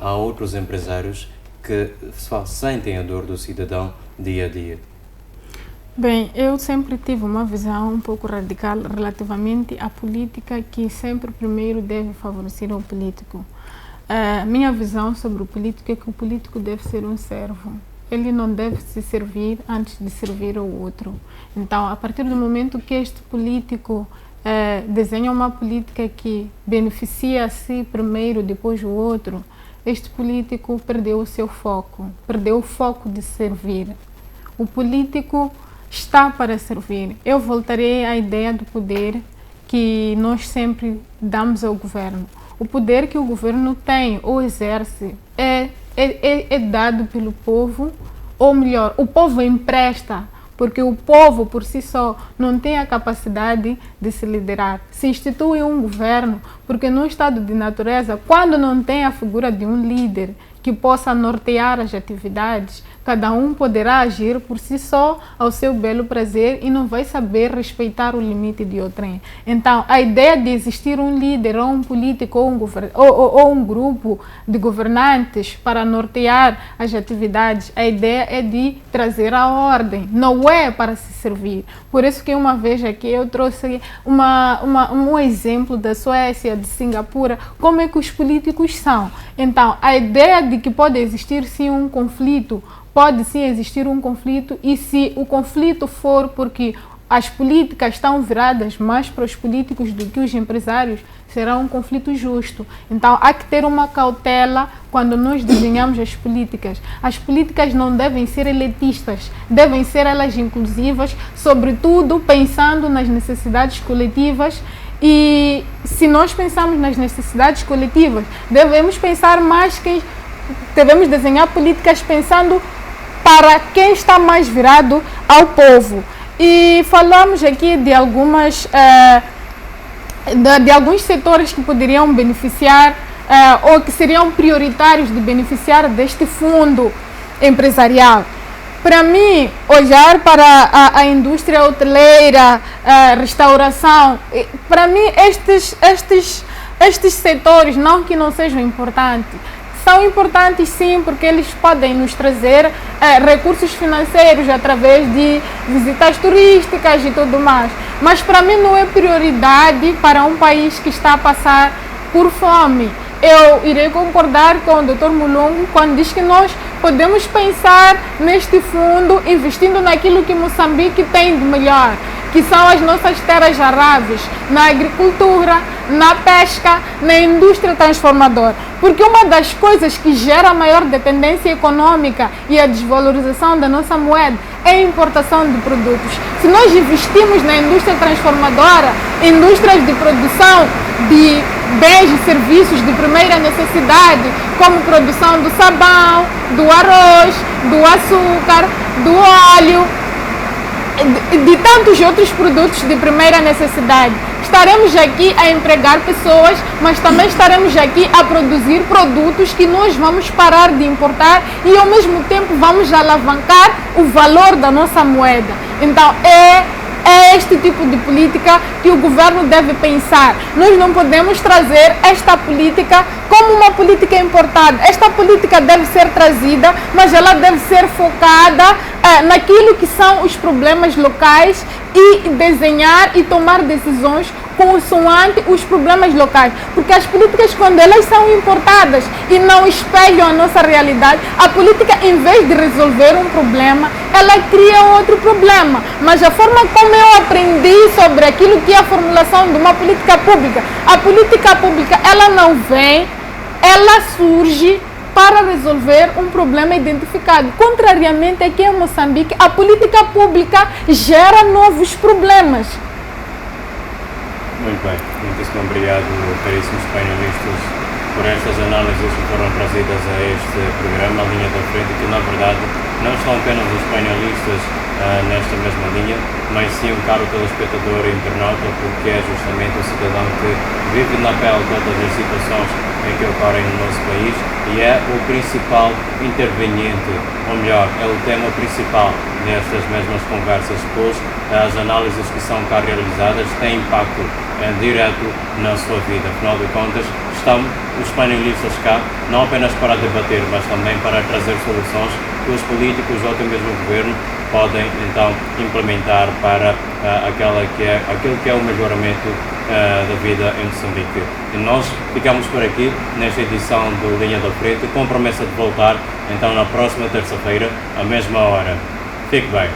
há outros empresários que só sentem a dor do cidadão dia a dia? Bem, eu sempre tive uma visão um pouco radical relativamente à política, que sempre primeiro deve favorecer o político. Minha visão sobre o político é que o político deve ser um servo. Ele não deve se servir antes de servir ao outro. Então, a partir do momento que este político desenha uma política que beneficia a si primeiro, depois o outro, este político perdeu o seu foco, perdeu o foco de servir. O político está para servir. Eu voltarei à ideia do poder que nós sempre damos ao governo. O poder que o governo tem ou exerce é dado pelo povo, ou melhor, o povo empresta, porque o povo por si só não tem a capacidade de se liderar. Se institui um governo, porque no estado de natureza, quando não tem a figura de um líder que possa nortear as atividades, cada um poderá agir por si só ao seu belo prazer e não vai saber respeitar o limite de outrem. Então, a ideia de existir um líder ou um político ou um grupo de governantes para nortear as atividades, a ideia é de trazer a ordem, não é para se servir. Por isso que uma vez aqui eu trouxe um exemplo da Suécia, de Singapura, como é que os políticos são. Então, a ideia de que pode existir sim um conflito, pode sim existir um conflito, e se o conflito for porque as políticas estão viradas mais para os políticos do que os empresários, será um conflito justo. Então, há que ter uma cautela quando nós desenhamos as políticas. As políticas não devem ser elitistas, devem ser elas inclusivas, sobretudo pensando nas necessidades coletivas. E se nós pensamos nas necessidades coletivas, devemos desenhar políticas pensando para quem está mais virado ao povo. E falamos aqui de alguns setores que poderiam beneficiar ou que seriam prioritários de beneficiar deste fundo empresarial. Para mim, olhar para a indústria hoteleira, restauração, para mim estes setores, não que não sejam importantes, são importantes sim, porque eles podem nos trazer recursos financeiros através de visitas turísticas e tudo mais. Mas para mim não é prioridade para um país que está a passar por fome. Eu irei concordar com o Dr. Mulungu quando diz que nós podemos pensar neste fundo investindo naquilo que Moçambique tem de melhor, que são as nossas terras aráveis, na agricultura, na pesca, na indústria transformadora. Porque uma das coisas que gera a maior dependência econômica e a desvalorização da nossa moeda é a importação de produtos. Se nós investimos na indústria transformadora, indústrias de produção de bens e serviços de primeira necessidade, como produção do sabão, do arroz, do açúcar, do óleo, de tantos outros produtos de primeira necessidade. Estaremos aqui a empregar pessoas, mas também estaremos aqui a produzir produtos que nós vamos parar de importar e ao mesmo tempo vamos alavancar o valor da nossa moeda. Então é este tipo de política que o governo deve pensar. Nós não podemos trazer esta política como uma política importada. Esta política deve ser trazida, mas ela deve ser focada naquilo que são os problemas locais e desenhar e tomar decisões consoante os problemas locais, porque as políticas, quando elas são importadas e não espelham a nossa realidade, a política, em vez de resolver um problema, ela cria outro problema. Mas a forma como eu aprendi sobre aquilo que é a formulação de uma política pública, a política pública, ela não vem, ela surge para resolver um problema identificado. Contrariamente aqui em Moçambique, a política pública gera novos problemas. Muito bem, muitíssimo obrigado, caríssimos painelistas, por estas análises que foram trazidas a este programa, a linha da frente, que na verdade não são apenas os painelistas nesta mesma linha, mas sim um caro telespectador e internauta, porque é justamente o cidadão que vive na pele todas as situações em que ocorrem no nosso país e é o principal interveniente, ou melhor, é o tema principal nestas mesmas conversas, pois as análises que são cá realizadas têm impacto direto na sua vida. Afinal de contas, estão os painelistas cá não apenas para debater, mas também para trazer soluções que os políticos ou até mesmo o governo podem então implementar para aquilo que é o melhoramento da vida em Moçambique. E nós ficamos por aqui nesta edição do Linha da Frente, com a promessa de voltar então na próxima terça-feira, à mesma hora. Fique bem.